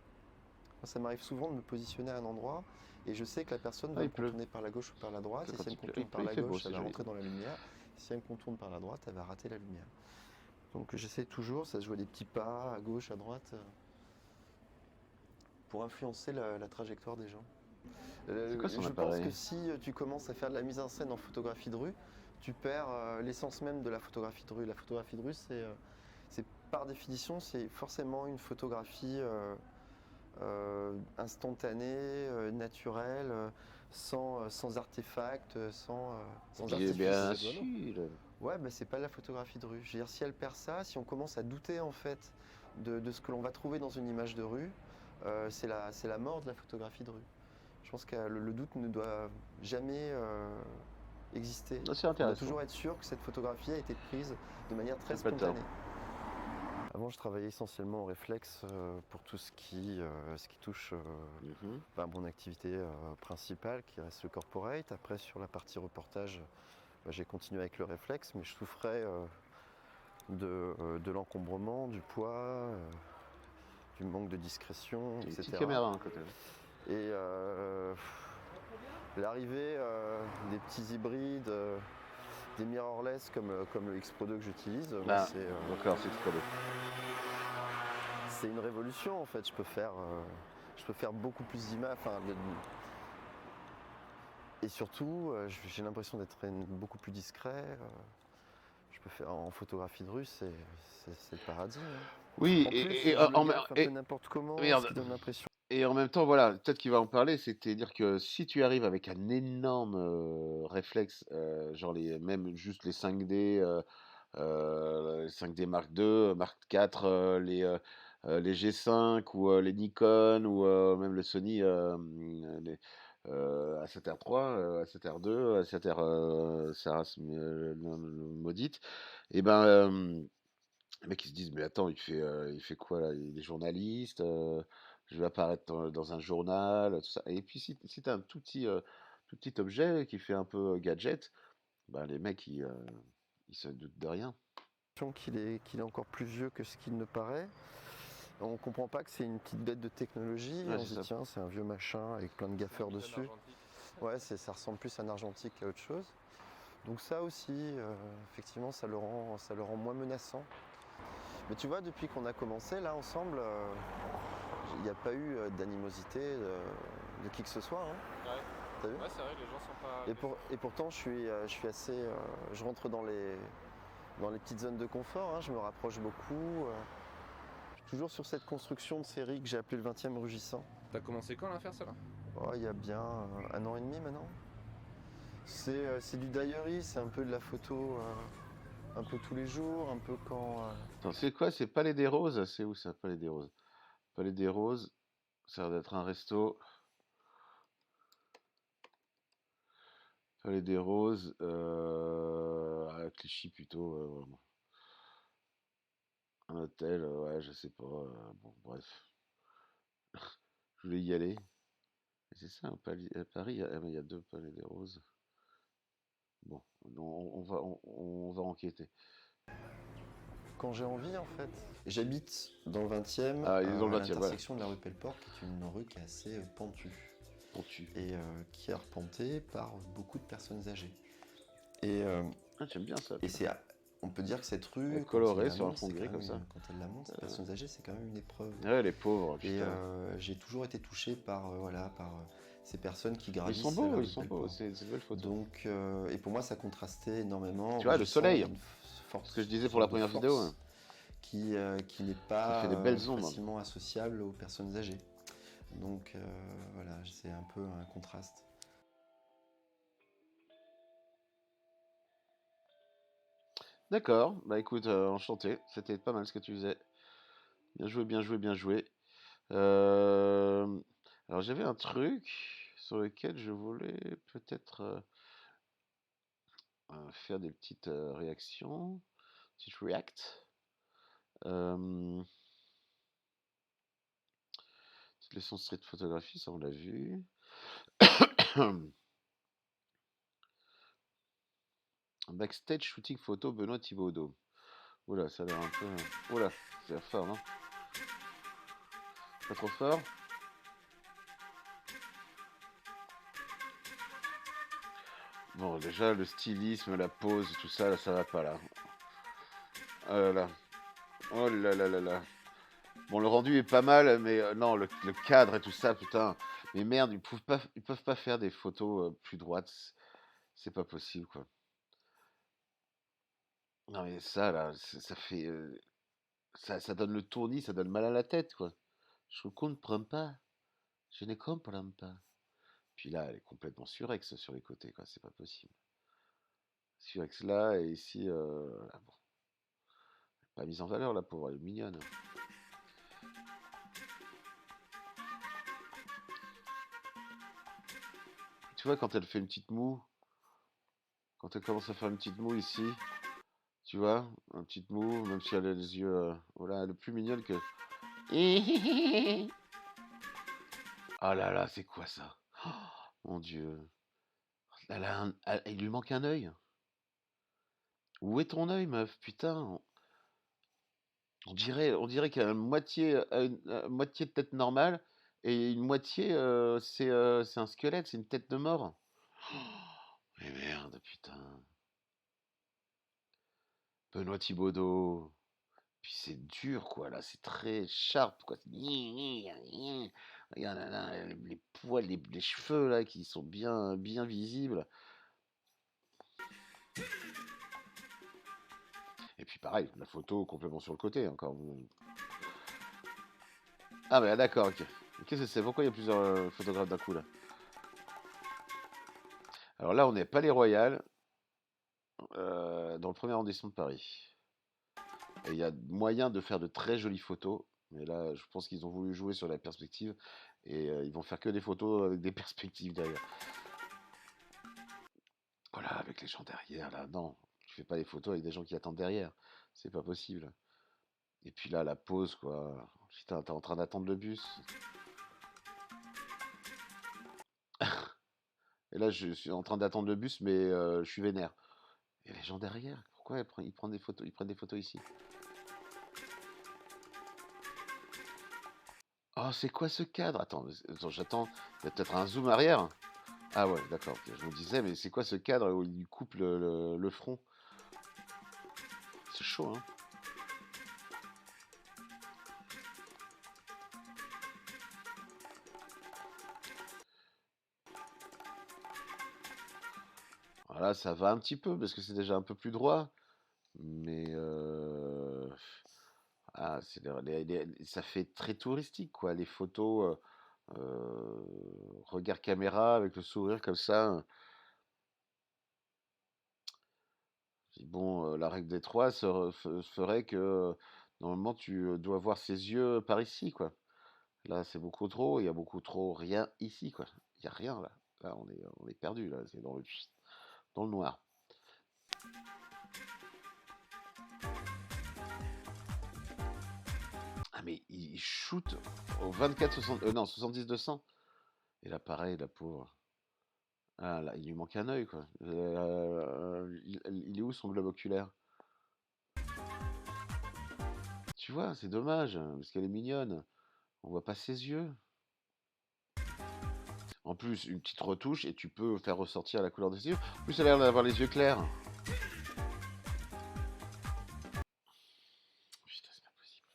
Moi, ça m'arrive souvent de me positionner à un endroit et je sais que la personne va Ah, me il pleut. contourner par la gauche ou par la droite. Et Quand si elle il me pleut, contourne par la fait beau, gauche, c'est elle va joli. rentrer dans la lumière. Si elle me contourne par la droite, elle va rater la lumière. Donc j'essaie toujours, ça se joue des petits pas à gauche, à droite, pour influencer la trajectoire des gens. C'est quoi son Je pense appareil? que si tu commences à faire de la mise en scène en photographie de rue, tu perds l'essence même de la photographie de rue. La photographie de rue, c'est par définition, c'est forcément une photographie instantanée, naturelle, sans artefacts, sans Il est artifice. bien sûr. Ouais, bah, c'est pas la photographie de rue. Je veux dire, si elle perd ça, si on commence à douter en fait de ce que l'on va trouver dans une image de rue, c'est la mort de la photographie de rue. Je pense que le doute ne doit jamais exister. Ah, c'est On doit intéressant. toujours être sûr que cette photographie a été prise de manière très T'as pas tort. spontanée. Avant, je travaillais essentiellement au réflexe pour tout ce qui touche Mhm. mon activité principale, qui reste le corporate. Après, sur la partie reportage, j'ai continué avec le réflexe, mais je souffrais de l'encombrement, du poids, du manque de discrétion, Il y a une etc. petite caméra à côté. Et l'arrivée des petits hybrides, des mirrorless comme le X Pro 2 que j'utilise, Ah, d'accord, c'est explosé. c'est une révolution en fait. Je peux faire beaucoup plus d'images. Et surtout, j'ai l'impression d'être beaucoup plus discret. Je peux faire en photographie de rue, c'est le paradis. Hein. Oui, En plus, et je le gaffe un peu n'importe comment, merde. ce qui donne l'impression. Et en même temps, voilà, peut-être qu'il va en parler, c'est-à-dire que si tu arrives avec un énorme réflexe, genre même juste les 5D, 5D Mark II, Mark IV, les G5 ou les Nikon ou même le Sony les, A7R3, A7R2, A7R Sarah maudite, et ben les mecs ils se disent mais attends il fait quoi là? Il est journaliste, je vais apparaître dans un journal, tout ça. Et puis si tu as un tout petit objet qui fait un peu gadget, ben les mecs ils se doutent de rien. Qu'il est encore plus vieux que ce qu'il ne paraît. On ne comprend pas que c'est une petite bête de technologie. Ouais, On c'est se ça. dit tiens, c'est un vieux machin avec plein de gaffeurs dessus. Ouais, ça ressemble plus à un argentique qu'à autre chose. Donc ça aussi, effectivement, ça le rend moins menaçant. Mais tu vois, depuis qu'on a commencé là ensemble, il n'y a pas eu d'animosité de qui que ce soit. Hein. Ouais. T'as vu? Ouais, c'est vrai, les gens sont pas. Et pourtant, je suis assez, je rentre dans les petites zones de confort. Hein, je me rapproche beaucoup. Je suis toujours sur cette construction de série que j'ai appelée le 20e rugissant. T'as commencé quand à faire ça là? Oh, il y a bien 1 an et demi maintenant. C'est du diary, c'est un peu de la photo, un peu tous les jours, un peu quand. Attends, c'est quoi? C'est Palais des Roses? C'est où ça, Palais des Roses? Palais des Roses, ça a l'air d'être un resto. Palais des Roses, à Clichy plutôt, vraiment. Un hôtel, ouais, je sais pas. Bon, bref. Je voulais y aller. Et c'est ça, à Paris, il y a 2 Palais des Roses. Bon, on va enquêter. Quand j'ai envie en fait. J'habite dans le 20e, Ah, il est dans le à 20e, l'intersection de la rue Pelleport, qui est une rue qui est assez pentue Pontu. et qui est arpentée par beaucoup de personnes âgées. Et, Ah, j'aime bien ça. et on peut dire que cette rue, Elle est quand colorée il la sur un monte, fond c'est gris quand comme même ça. quand elle la monte, ces personnes âgées, c'est quand même une épreuve. Ouais, les pauvres, Et putain. j'ai toujours été touché par, ces personnes qui Ils gravissent sont la beaux, rue ils sont beaux, Pelleport. c'est une belle photo. Donc, et pour moi, ça contrastait énormément. Tu vois, le Je sens soleil, une force, ce que je disais pour la première force vidéo, hein. qui n'est pas fait des belles ombres. facilement associable aux personnes âgées. Donc voilà, c'est un peu un contraste. D'accord, bah écoute, enchanté, c'était pas mal ce que tu faisais. Bien joué, bien joué, bien joué. Euh, Alors j'avais un truc sur lequel je voulais peut-être faire des petites réactions, petites react. Euh, Petite leçon de street photographie, ça on l'a vu. Backstage shooting photo Benoît Thibaudot. Oula, ça a l'air un peu. Oula, ça a l'air fort, non? Pas trop fort? Bon, déjà, le stylisme, la pose, tout ça, là, ça va pas, là. Oh là là. Oh là là là là. Bon, le rendu est pas mal, mais non, le cadre et tout ça, putain. Mais merde, ils peuvent pas faire des photos plus droites. C'est pas possible, quoi. Non, mais ça, là, ça fait. Ça donne le tournis, ça donne mal à la tête, quoi. Je comprends pas. Je ne comprends pas. Puis là, elle est complètement surex sur les côtés, quoi. C'est pas possible. Surex là, et ici, là, bon. Pas mise en valeur, la pauvre, elle est mignonne. Tu vois, quand elle fait une petite moue, quand elle commence à faire une petite moue ici, tu vois, une petite moue, même si elle a les yeux, voilà, elle est plus mignonne que. Oh là là, c'est quoi ça? Oh, mon Dieu. Il lui manque un œil. Où est ton œil, meuf? Putain. On dirait qu'elle a moitié de tête normale et une moitié, c'est un squelette, c'est une tête de mort. Oh, mais merde, putain. Benoît Thibaudot. Puis c'est dur, quoi, là, c'est très sharp, quoi. Regarde là, les poils, les cheveux, là, qui sont bien, bien visibles. Et puis pareil, la photo complètement sur le côté, encore. Ah, bah d'accord, ok. Qu'est-ce que c'est? Pourquoi il y a plusieurs photographes d'un coup, là? Alors là, on est à Palais Royal, dans le premier arrondissement de Paris. Et il y a moyen de faire de très jolies photos. Mais là, je pense qu'ils ont voulu jouer sur la perspective. Et ils vont faire que des photos avec des perspectives derrière. Voilà, avec les gens derrière, là. Non, tu fais pas des photos avec des gens qui attendent derrière. C'est pas possible. Et puis là, la pause, quoi. Putain, t'es en train d'attendre le bus. Et là, je suis en train d'attendre le bus, mais je suis vénère. Et les gens derrière, pourquoi ils prennent des photos, ils prennent des photos ici? Oh, c'est quoi ce cadre? Attends, j'attends. Il y a peut-être un zoom arrière. Ah ouais, d'accord. Ok. Je me disais, mais c'est quoi ce cadre où il lui coupe le front? C'est chaud, hein. Voilà, ça va un petit peu parce que c'est déjà un peu plus droit. Mais c'est ça fait très touristique, quoi. Les photos, regard caméra avec le sourire comme ça. Bon, la règle des trois ferait que normalement tu dois voir ses yeux par ici, quoi. Là, c'est beaucoup trop. Il y a beaucoup trop rien ici, quoi. Il y a rien là. Là, on est perdu là. C'est dans le noir. Ah mais il shoot au 24-60, non 70-200. Et là, pareil, la pauvre. Ah là, il lui manque un œil, quoi. Il est où son globe oculaire? Tu vois, c'est dommage, parce qu'elle est mignonne. On voit pas ses yeux. En plus, une petite retouche et tu peux faire ressortir la couleur des yeux. En plus, elle a l'air d'avoir les yeux clairs. Putain, c'est pas possible.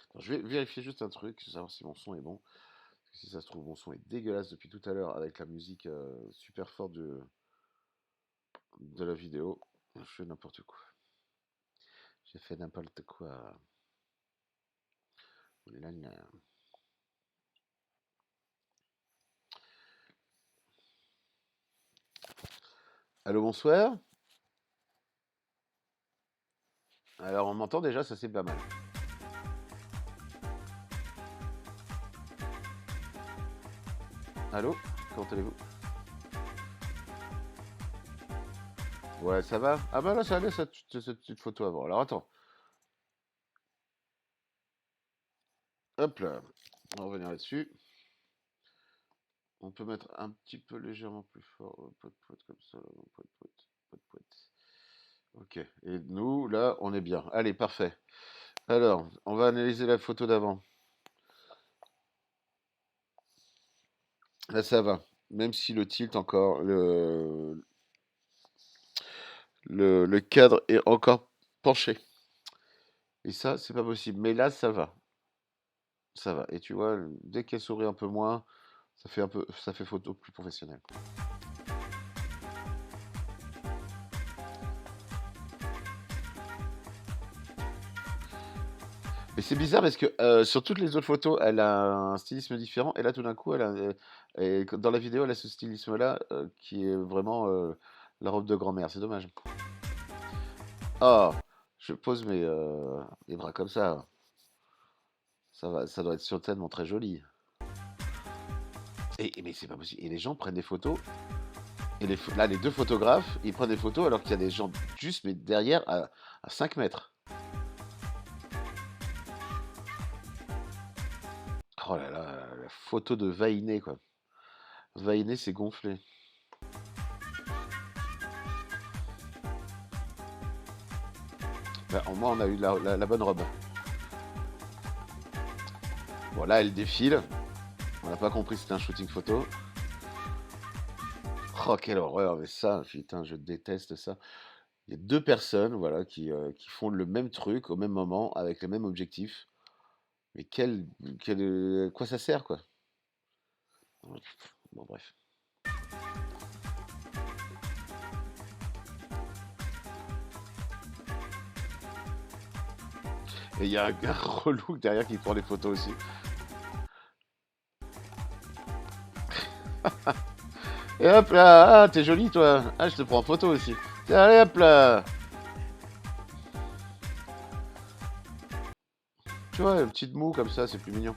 Attends, je vais vérifier juste un truc, savoir si mon son est bon. Parce que si ça se trouve, mon son est dégueulasse depuis tout à l'heure avec la musique super forte de la vidéo. Je fais n'importe quoi. J'ai fait n'importe quoi. Là, là. Allô, bonsoir. Alors, on m'entend déjà, ça c'est pas mal. Allô? Comment allez-vous? Ouais, ça va? Ah bah là, ça allait cette petite photo avant. Alors, attends. Hop là. On va revenir là-dessus. On peut mettre un petit peu légèrement plus fort. Pote, pote, comme ça. Là. Pote, pote, pote, pote. Ok. Et nous, là, on est bien. Allez, parfait. Alors, on va analyser la photo d'avant. Là, ça va. Même si le tilt encore, le cadre est encore penché. Et ça, c'est pas possible. Mais là, ça va. Ça va. Et tu vois, dès qu'elle sourit un peu moins, ça fait photo plus professionnelle. Mais c'est bizarre parce que sur toutes les autres photos, elle a un stylisme différent. Et là, tout d'un coup, dans la vidéo, elle a ce stylisme-là qui est vraiment la robe de grand-mère. C'est dommage. Oh, je pose mes bras comme ça. Ça va, ça doit être certainement très joli. Mais c'est pas possible. Et les gens prennent des photos. Et là, les deux photographes, ils prennent des photos alors qu'il y a des gens juste, mais derrière, à 5 mètres. Oh là là, la photo de Vainé, quoi. Vainé, c'est gonflé. Bah, au moins, on a eu la bonne robe. Bon, là, elle défile. On n'a pas compris, c'était un shooting photo. Oh, quelle horreur, mais ça, putain, je déteste ça. Il y a deux personnes, voilà, qui font le même truc au même moment, avec les mêmes objectifs. Mais quoi ça sert, quoi? Bon, bref. Et il y a un gars relou derrière qui prend les photos aussi. Et hop là, ah, t'es jolie toi. Ah, je te prends en photo aussi. Allez hop là. Tu vois, une petite moue comme ça, c'est plus mignon.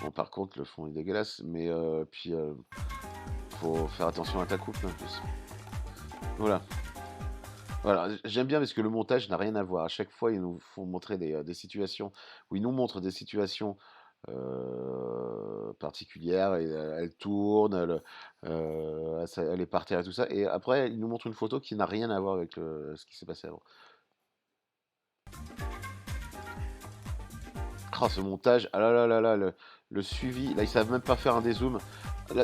Bon, par contre, le fond est dégueulasse, mais puis faut faire attention à ta coupe en plus. Voilà. Voilà, j'aime bien parce que le montage n'a rien à voir. À chaque fois, ils nous font montrer des situations, où ils nous montrent des situations particulière et elle tourne, elle est par terre et tout ça. Et après, il nous montre une photo qui n'a rien à voir avec ce qui s'est passé avant. Oh, ce montage, ah là là là là, le suivi, là ils savent même pas faire un dézoom. Là,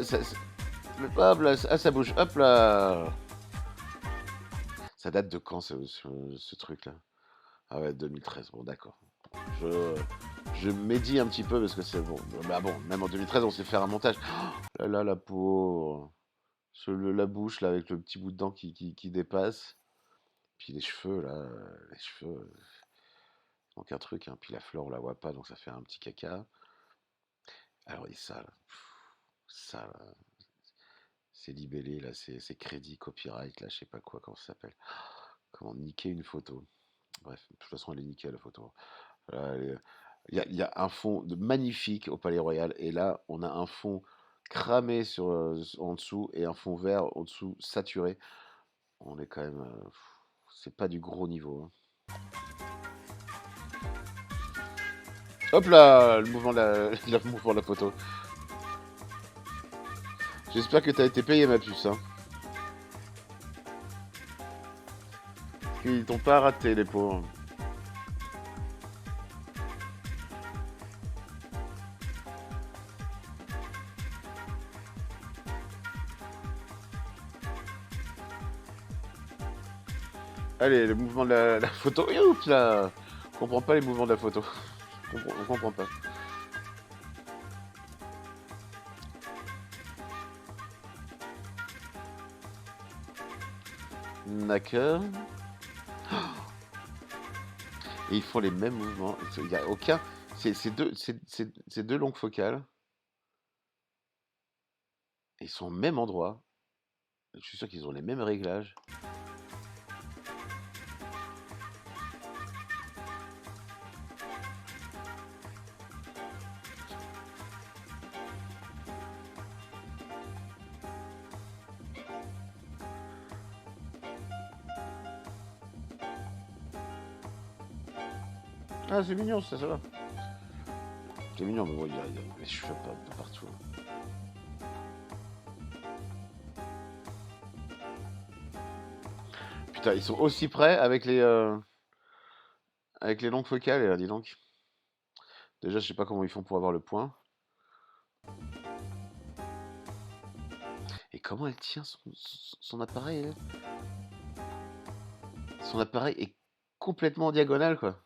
Mais pas, hop là, ah, ça bouge, hop là. Ça date de quand ce truc-là? Ah ouais, 2013, bon d'accord. Je, je médis un petit peu parce que c'est bon. Bah bon, même en 2013, on sait faire un montage. Oh là là, la peau, la bouche là avec le petit bout de dent qui dépasse. Puis les cheveux là, les cheveux, il manque un truc, hein. Puis la fleur, on la voit pas, donc ça fait un petit caca. Alors et ça, là, ça, là, c'est libellé là, c'est crédit, copyright là, je sais pas quoi, comment ça s'appelle. Comment niquer une photo. Bref, de toute façon, elle est nickel la photo. Voilà, il y a un fond magnifique au Palais Royal, et là, on a un fond cramé en dessous et un fond vert en dessous saturé. On est quand même, c'est pas du gros niveau, hein. Hop là, le mouvement de le mouvement de la photo. J'espère que t'as été payé, ma puce, hein. Ils t'ont pas raté, les pauvres. Allez, le mouvement de la photo. Youp, là. On comprend pas les mouvements de la photo. On comprend pas. D'accord. Et ils font les mêmes mouvements. Il n'y a aucun. C'est deux longues focales. Ils sont au même endroit. Je suis sûr qu'ils ont les mêmes réglages. Ah, c'est mignon, ça va. C'est mignon, mais bon, il y a les cheveux pas partout. Putain, ils sont aussi près avec les longues focales, dis donc. Déjà, je sais pas comment ils font pour avoir le point. Et comment elle tient son appareil, elle? Son appareil est complètement en diagonale, quoi.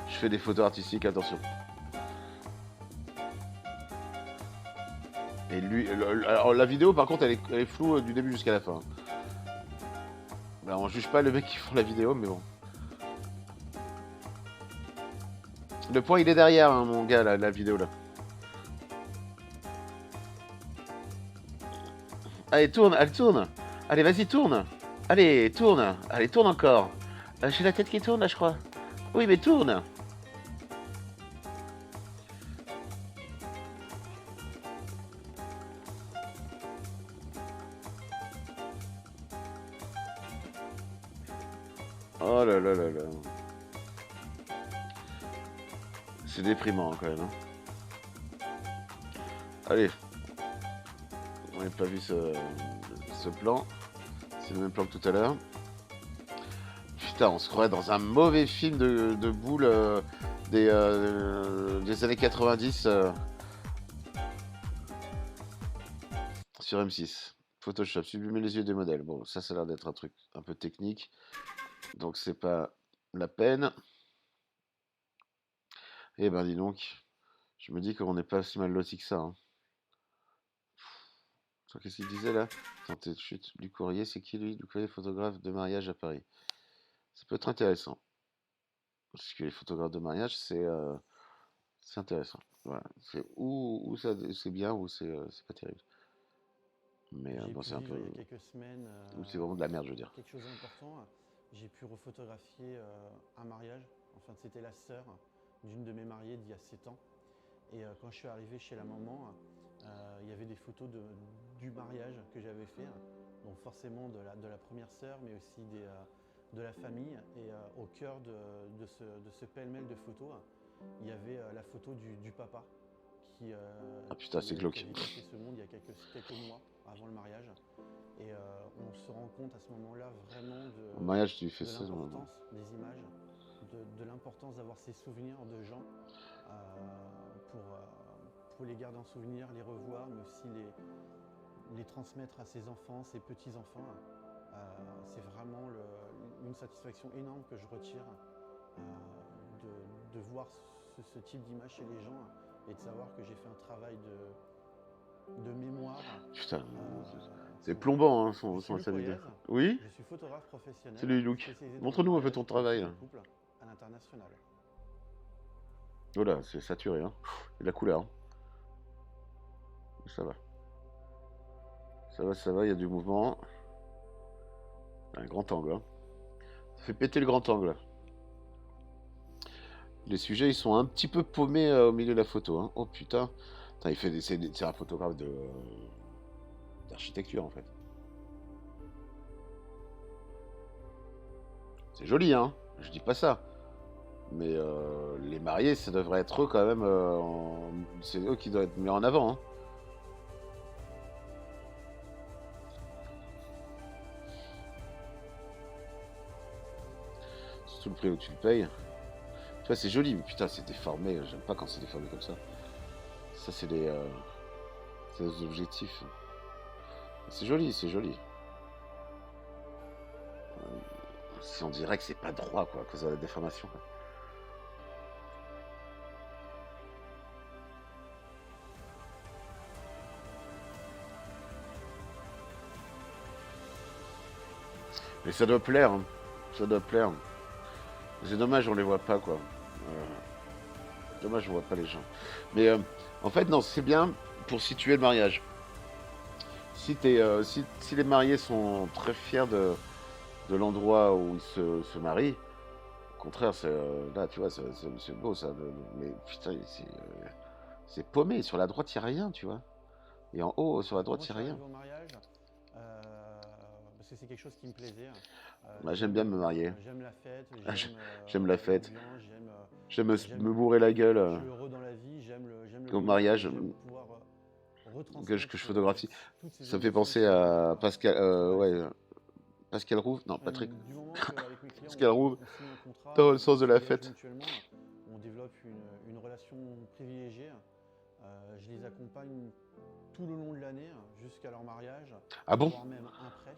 Je fais des photos artistiques, attention. Et lui, alors la vidéo, par contre, elle est floue du début jusqu'à la fin. Ben, on juge pas le mec qui font la vidéo, mais bon. Le point, il est derrière, hein, mon gars, la vidéo, là. Allez, tourne, elle tourne. Allez, vas-y, tourne. Allez, tourne. Allez, tourne encore. J'ai la tête qui tourne, là, je crois. Oui, mais tourne. Oh là là là là. C'est déprimant, quand même, hein. Allez. On n'a pas vu ce plan. C'est le même plan que tout à l'heure. Putain, on se croirait dans un mauvais film de boules des années 90 sur M6. Photoshop, sublimer les yeux des modèles. Bon, ça a l'air d'être un truc un peu technique. Donc c'est pas la peine. Eh ben dis donc, je me dis qu'on n'est pas si mal loti que ça, hein. Qu'est-ce qu'il disait là? Attends, chute du courrier, c'est qui lui? Du courrier photographe de mariage à Paris. Ça peut être intéressant. Parce que les photographes de mariage, c'est intéressant. Voilà. C'est où ça c'est bien ou c'est pas terrible. Mais J'ai bon, pu c'est un peu. vivre il y a quelques semaines Ou c'est vraiment de la merde, je veux dire. quelque chose d'important. J'ai pu rephotographier un mariage. Enfin, c'était la sœur d'une de mes mariées d'il y a 7 ans. Et quand je suis arrivé chez la maman, il y avait des photos du mariage que j'avais fait. Donc forcément de la première sœur, mais aussi de la famille. Et au cœur de ce pêle-mêle de photos, il y avait la photo du papa qui, Ah putain, c'est glauque. qui avait quitté ce monde il y a quelques mois avant le mariage. Et on se rend compte à ce moment-là vraiment Au mariage, tu fais de ça. l'importance des images, de l'importance d'avoir ces souvenirs de gens pour les garder en souvenir, les revoir, mais aussi les transmettre à ses enfants, ses petits-enfants. C'est vraiment une satisfaction énorme que je retire de voir ce type d'image chez les gens et de savoir que j'ai fait un travail de mémoire. Putain, c'est plombant, hein, son Je suis sa Luc vidéo. Royez, Oui? je suis photographe professionnel. Salut Luc. spécialisé dans Montre-nous le un peu ton mariage et travail. le couple à l'international. Oh là, c'est saturé, hein. Et la couleur. Ça va. Ça va, il y a du mouvement. Un grand angle, hein. Ça fait péter le grand angle. Les sujets, ils sont un petit peu paumés au milieu de la photo, hein. Oh putain. Putain, c'est un photographe d'architecture, en fait. C'est joli, hein. Je dis pas ça. Mais les mariés, ça devrait être eux quand même. C'est eux qui doivent être mis en avant, hein. Surtout le prix où tu le payes. Tu vois, c'est joli, mais putain, c'est déformé. J'aime pas quand c'est déformé comme ça. Ça, c'est les objectifs. C'est joli, c'est joli. On dirait que c'est pas droit, quoi, à cause de la déformation, quoi. Mais ça doit plaire, hein. Ça doit plaire. C'est dommage, on les voit pas, quoi. Dommage, on voit pas les gens. Mais en fait, non, c'est bien pour situer le mariage. Si les mariés sont très fiers de l'endroit où ils se marient, au contraire, là, tu vois, c'est beau, ça. Mais putain, c'est paumé. Sur la droite, il n'y a rien, tu vois. Et en haut, sur la droite, il n'y a rien. Au mariage, parce que c'est quelque chose qui me plaisait. Bah, j'aime bien me marier. J'aime la fête. Ah, j'aime la fête. J'aime me bourrer la gueule je suis heureux dans la vie. J'aime le au mariage pouvoir que je photographie. toutes ces Ça me fait émotions penser qui à sont- Pascal, Pascal Rouve. Non, Patrick. Du moment qu'avec mes clients, Pascal Rouve, on signe un contrat, dans le sens de la on s'engage fête. mutuellement, on développe une relation privilégiée. Je les accompagne tout le long de l'année jusqu'à leur mariage, Ah bon? voire même après,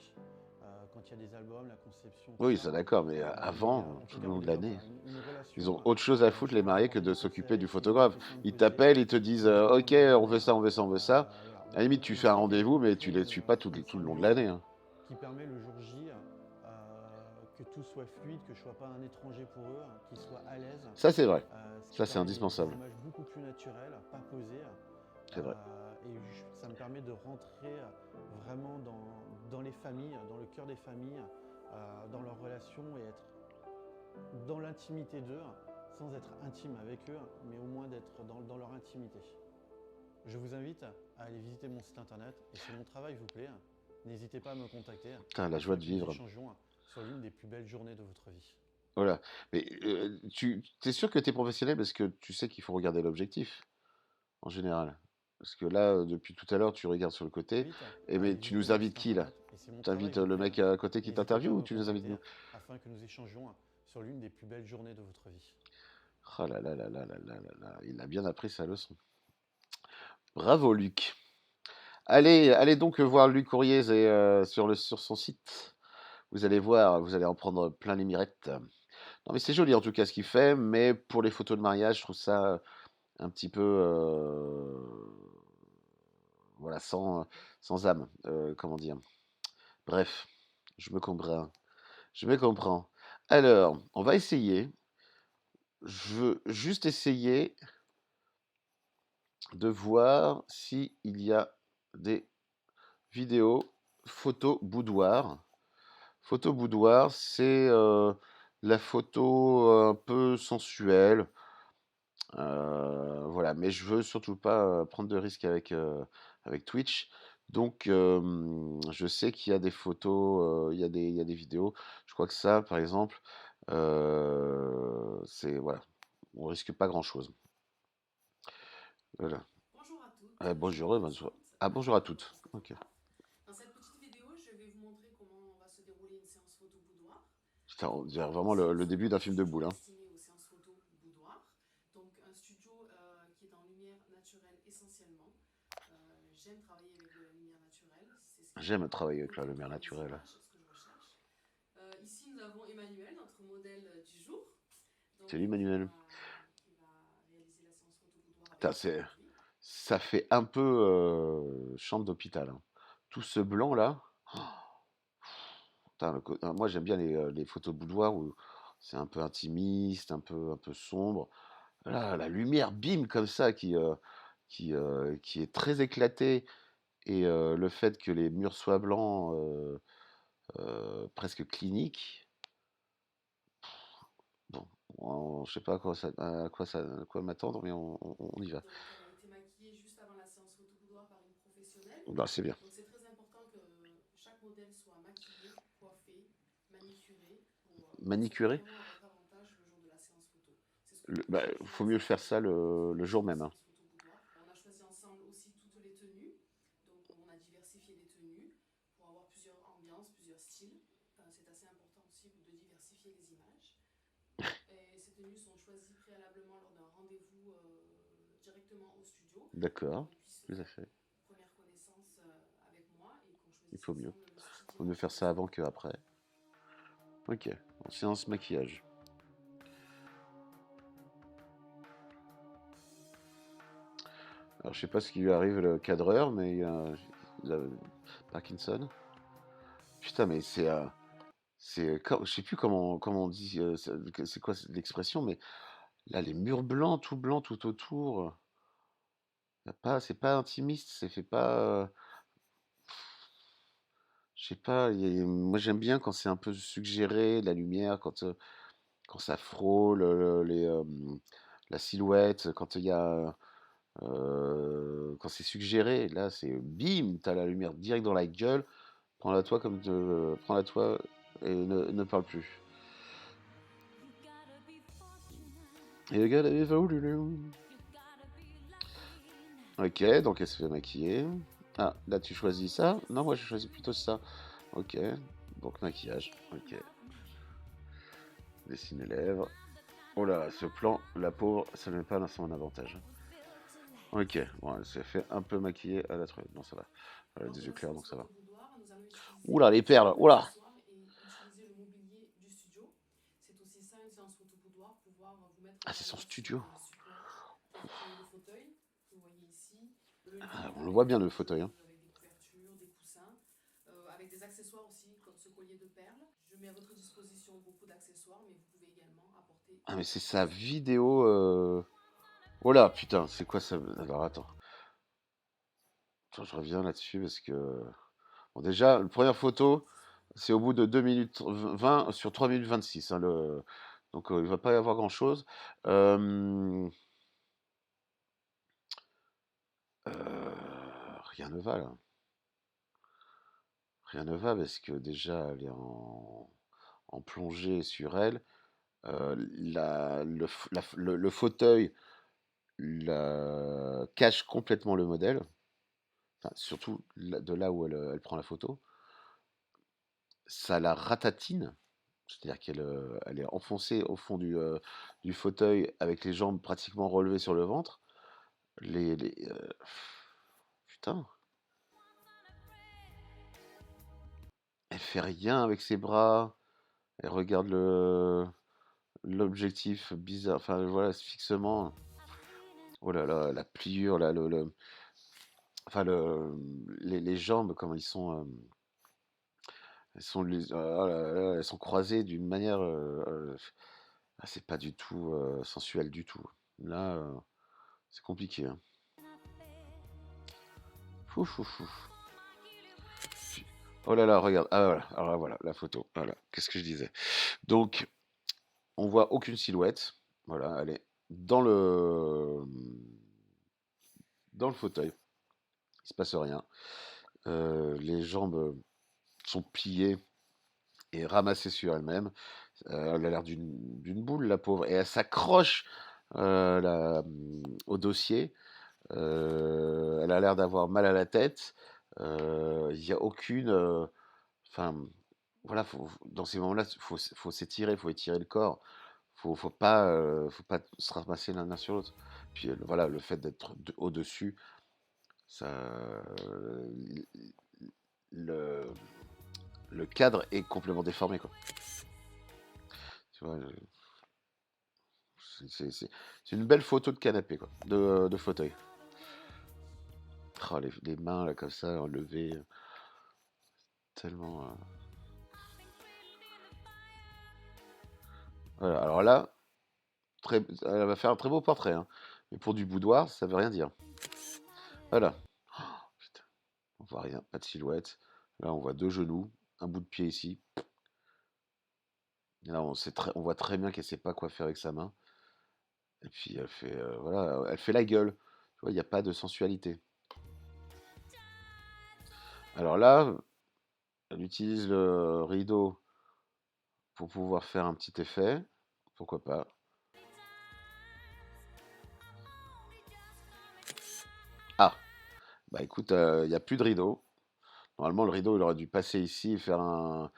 quand il y a des albums, la conception. Oui, tout ça ça. d'accord, mais Et, avant, on tout peut le long de garder l'année, une relation, ils ont autre chose à foutre, les mariés, que de s'occuper du photographe. Ils t'appellent, ils te disent Ok, on veut ça, on veut ça, on veut ça. À la limite, tu fais un rendez-vous, mais tu les suis pas tout le long de l'année, hein. Qui permet le jour J que tout soit fluide, que je ne sois pas un étranger pour eux, qu'ils soient à l'aise. Ça, c'est vrai. Ce qui Ça, c'est permet indispensable. Des images beaucoup plus naturelles, pas posées. C'est vrai. Ça me permet de rentrer vraiment dans les familles, dans le cœur des familles, dans leurs relations et être dans l'intimité d'eux, sans être intime avec eux, mais au moins d'être dans leur intimité. Je vous invite à aller visiter mon site internet et si mon travail vous plaît, n'hésitez pas à me contacter. Putain, la joie de vivre. Nous échangeons sur l'une des plus belles journées de votre vie. Voilà. Mais tu es sûr que tu es professionnel parce que tu sais qu'il faut regarder l'objectif, en général. Parce que là, depuis tout à l'heure, tu regardes sur le côté. Et mais tu nous invites qui, là? Tu invites le mec à côté qui t'interviewe ou tu nous invites nous? Afin que nous échangions sur l'une des plus belles journées de votre vie. Oh là là là là là là là là. Il a bien appris sa leçon. Bravo, Luc. Allez donc voir Luc Courriez sur son site. Vous allez voir, vous allez en prendre plein les mirettes. Non, mais c'est joli en tout cas ce qu'il fait, mais pour les photos de mariage, je trouve ça un petit peu voilà, sans âme, comment dire. Bref, je me comprends. Je me comprends. Alors, on va essayer. Je veux juste essayer de voir s'il y a des vidéos photo boudoir. Photo boudoir, c'est la photo un peu sensuelle. Voilà, mais je veux surtout pas prendre de risques avec Twitch. Donc, je sais qu'il y a des photos, il y a des vidéos. Je crois que ça, par exemple, c'est voilà, on risque pas grand-chose. Voilà. Bonjour à toutes. Bonjour, bonjour. Ah, bonjour à toutes. Ok. Dans cette petite vidéo, je vais vous montrer comment va se dérouler une séance photo boudoir. Putain, on dirait vraiment le début d'un film de boule, hein. Destinée J'aime travailler avec la lumière naturelle. Ce que je recherche. Ici, nous avons Emmanuel, notre modèle du jour. Donc, Salut Manuel. qui va réaliser la séance photo boudoir avec Putain, nous aujourd'hui. ça fait un peu chambre d'hôpital, hein. Tout ce blanc là. Putain, moi j'aime bien les photos boudoir où c'est un peu intimiste, un peu sombre. Là, la lumière bim comme ça qui est très éclatée et le fait que les murs soient blancs, presque cliniques. Bon, je sais pas à quoi m'attendre, mais on y va. Donc, elle a été maquillée juste avant la séance photo boudoir par une professionnelle. Bah, c'est bien. Donc, c'est très important que chaque modèle soit maquillé, coiffé, manicuré pour que ça soit Manicuré, vraiment à votre avantage le jour de la séance photo. C'est ce que nous bah, proposons faut aux mieux faire élèves ça le jour de la même, hein. séance photo boudoir. On a choisi ensemble aussi toutes les tenues. Donc, on a diversifié les tenues pour avoir plusieurs ambiances, plusieurs styles. C'est assez important aussi de diversifier les images. Et ces tenues sont choisies préalablement lors d'un rendez-vous directement au studio. D'accord, Qu'on puisse tout à fait. première connaissance avec moi et qu'on Il choisisse faut mieux. ensemble le style Faut mieux faire ça avant que après. Ok, en séance maquillage. Alors, je sais pas ce qui lui arrive le cadreur, mais il a Parkinson. Putain, mais je sais plus comment on dit, c'est quoi l'expression, mais là, les murs blancs tout autour. C'est pas intimiste, c'est fait pas. Je sais pas, moi j'aime bien quand c'est un peu suggéré, la lumière, quand ça frôle la silhouette, quand il y a. Quand c'est suggéré, là c'est bim, t'as la lumière direct dans la gueule, prends-la toi et ne parle plus. You gotta be fooled. Ok, donc elle se fait maquiller. Ah, là tu choisis ça? Non, moi je choisis plutôt ça. Ok, donc maquillage. Ok. Dessine les lèvres. Oh là, ce plan, la pauvre, ça ne met pas dans son avantage. Ok, bon, elle s'est fait un peu maquiller à la truelle. Non, ça va. Elle a des yeux clairs, donc ça va. Oula, les perles, oula! Ah, c'est son studio. Ah, on le voit bien le fauteuil, hein. Avec des couvertures, des coussins, avec des accessoires aussi, comme ce collier de perles. Je mets à votre disposition beaucoup d'accessoires, mais vous pouvez également apporter. Ah, mais c'est sa vidéo. Oh là, putain, c'est quoi ça? Alors attends. Attends, je reviens là-dessus parce que. Bon, déjà, la première photo, c'est au bout de 2 minutes 20 sur 3 minutes 26, hein, donc il va pas y avoir grand-chose. Rien ne va là. Rien ne va parce que déjà elle est en plongée sur elle. Le fauteuil cache complètement le modèle. Enfin, surtout de là où elle prend la photo. Ça la ratatine. C'est-à-dire elle est enfoncée au fond du fauteuil avec les jambes pratiquement relevées sur le ventre. Putain. Elle fait rien avec ses bras. Elle regarde l'objectif bizarre. Enfin, voilà, fixement. Oh là là, la pliure, là, enfin, les jambes, comment ils sont. Oh là là, elles sont croisées d'une manière. C'est pas du tout sensuel du tout. Là, c'est compliqué, hein. Fou, fou, fou. Oh là là, regarde. Ah voilà, alors là, voilà, la photo. Voilà, qu'est-ce que je disais? Donc, on voit aucune silhouette. Voilà, elle est dans le fauteuil. Il se passe rien. Les jambes sont pliées et ramassées sur elle-même. Elle a l'air d'une boule, la pauvre. Et elle s'accroche au dossier. Elle a l'air d'avoir mal à la tête. Il n'y a aucune. Enfin, voilà, dans ces moments-là, faut s'étirer, faut étirer le corps. Faut pas se ramasser l'un sur l'autre. Puis voilà, le fait d'être au-dessus, ça, le, le cadre est complètement déformé, quoi. Tu vois, c'est une belle photo de canapé, quoi, de fauteuil. Oh, les mains, là, comme ça, enlevées, tellement... Voilà, alors là, elle va faire un très beau portrait, hein. Mais pour du boudoir, ça veut rien dire. Voilà. Oh, putain, on voit rien, pas de silhouette. Là, on voit 2 genoux, un bout de pied ici. Et là, on voit très bien qu'elle sait pas quoi faire avec sa main. Et puis elle fait, voilà, elle fait la gueule. Tu vois, il n'y a pas de sensualité. Alors là, elle utilise le rideau pour pouvoir faire un petit effet. Pourquoi pas. Ah, bah écoute, il n'y a plus de rideau. Normalement, le rideau, il aurait dû passer ici et faire un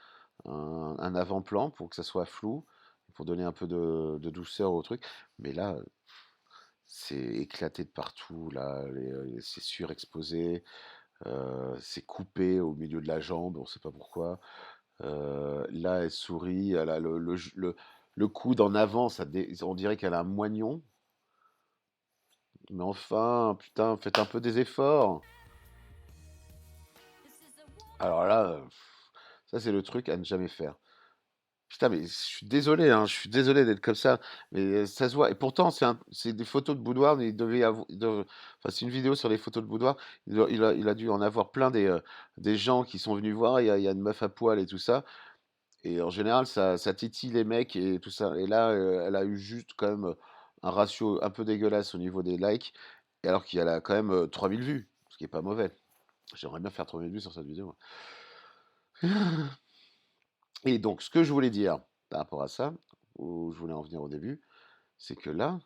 avant-plan pour que ça soit flou, pour donner un peu de douceur au truc. Mais là, c'est éclaté de partout. Là, c'est surexposé. C'est coupé au milieu de la jambe, on ne sait pas pourquoi. Là, elle sourit, elle a le coude en avant, on dirait qu'elle a un moignon. Mais enfin, putain, faites un peu des efforts. Alors là, ça c'est le truc à ne jamais faire. Putain, mais je suis désolé, hein, je suis désolé d'être comme ça, mais ça se voit. Et pourtant, c'est des photos de boudoir, mais il devait avoir, enfin, c'est une vidéo sur les photos de boudoir. Il a dû en avoir plein des gens qui sont venus voir. Il y a une meuf à poil et tout ça. Et en général, ça titille les mecs et tout ça. Et là, elle a eu juste quand même un ratio un peu dégueulasse au niveau des likes, et alors qu'il y a quand même 3000 vues, ce qui est pas mauvais. J'aimerais bien faire 3000 vues sur cette vidéo. Et donc, ce que je voulais dire par rapport à ça, où je voulais en venir au début, c'est que là,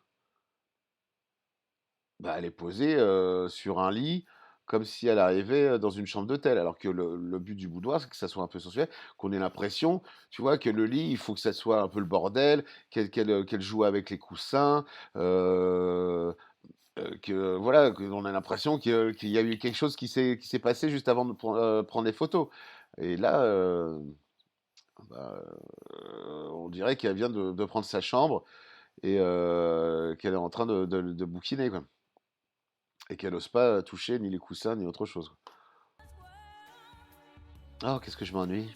bah, elle est posée sur un lit, comme si elle arrivait dans une chambre d'hôtel. Alors que le but du boudoir, c'est que ça soit un peu sensuel, qu'on ait l'impression, tu vois, que le lit, il faut que ça soit un peu le bordel, qu'elle joue avec les coussins, que voilà, qu'on a l'impression qu'il y a eu quelque chose qui s'est passé juste avant de prendre les photos. Et là, bah, on dirait qu'elle vient de prendre sa chambre et qu'elle est en train de bouquiner, quoi. Et qu'elle n'ose pas toucher ni les coussins ni autre chose. Oh, qu'est-ce que je m'ennuie.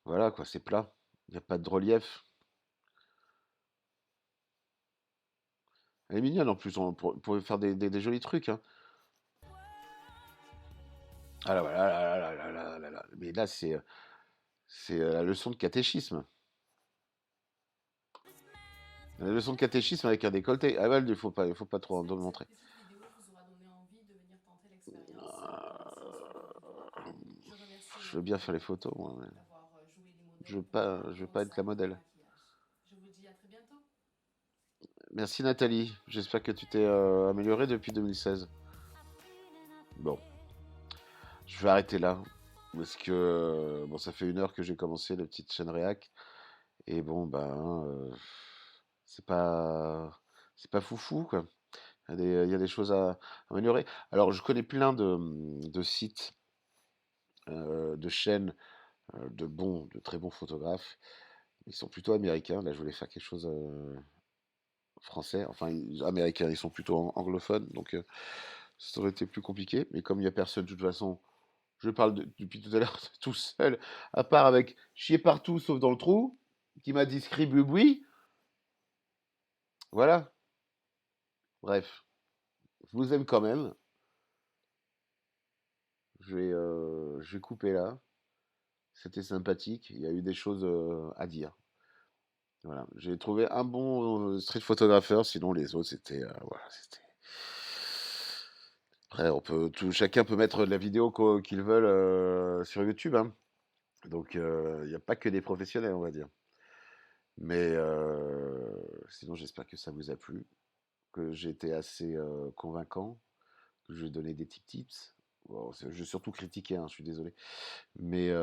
Voilà, quoi, c'est plat. Il n'y a pas de relief. Elle est mignonne en plus, on pourrait faire des jolis trucs, hein. Ah là, voilà, là, là, là, là, là, là. Mais là, c'est la leçon de catéchisme. La leçon de catéchisme avec un décolleté. Ah ouais, il faut pas trop en montrer. Est-ce que cette vidéo vous aura donné envie de venir tenter l'expérience Je remercie Je veux bien faire les photos, moi, mais d'avoir joué les modèles je veux pour pas, je veux pas être la sans modèle. maquillage. Je vous dis à très bientôt. Merci Nathalie. J'espère que tu t'es améliorée depuis 2016. Bon, je vais arrêter là. Parce que bon, ça fait 1 heure que j'ai commencé la petite chaîne réac. Et bon, ben, c'est pas foufou, quoi. Il y a des choses à améliorer. Alors, je connais plein de sites, de chaînes, de très bons photographes. Ils sont plutôt américains. Là, je voulais faire quelque chose français. Enfin, américains, ils sont plutôt anglophones. Donc, ça aurait été plus compliqué. Mais comme il n'y a personne, de toute façon, je parle depuis tout à l'heure tout seul, à part avec chier partout sauf dans le trou, qui m'a dit scribouiboui. Voilà. Bref, je vous aime quand même. Je vais couper là. C'était sympathique. Il y a eu des choses à dire. Voilà. J'ai trouvé un bon street photographeur. Sinon, les autres, voilà, c'était. Après, chacun peut mettre de la vidéo qu'ils veulent sur YouTube, hein. Donc, il n'y a pas que des professionnels, on va dire. Mais sinon, j'espère que ça vous a plu, que j'ai été assez convaincant, que je vais donner des tips. Bon, je vais surtout critiquer, hein, je suis désolé. Mais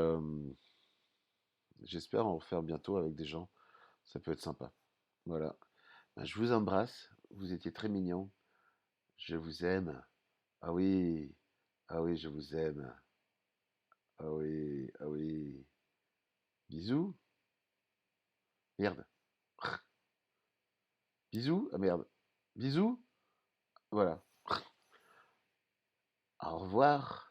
j'espère en refaire bientôt avec des gens. Ça peut être sympa. Voilà. Ben, je vous embrasse. Vous étiez très mignons. Je vous aime. Ah oui. Ah oui, je vous aime. Ah oui. Ah oui. Bisous. Merde. Bisous. Ah merde. Bisous. Voilà. Au revoir.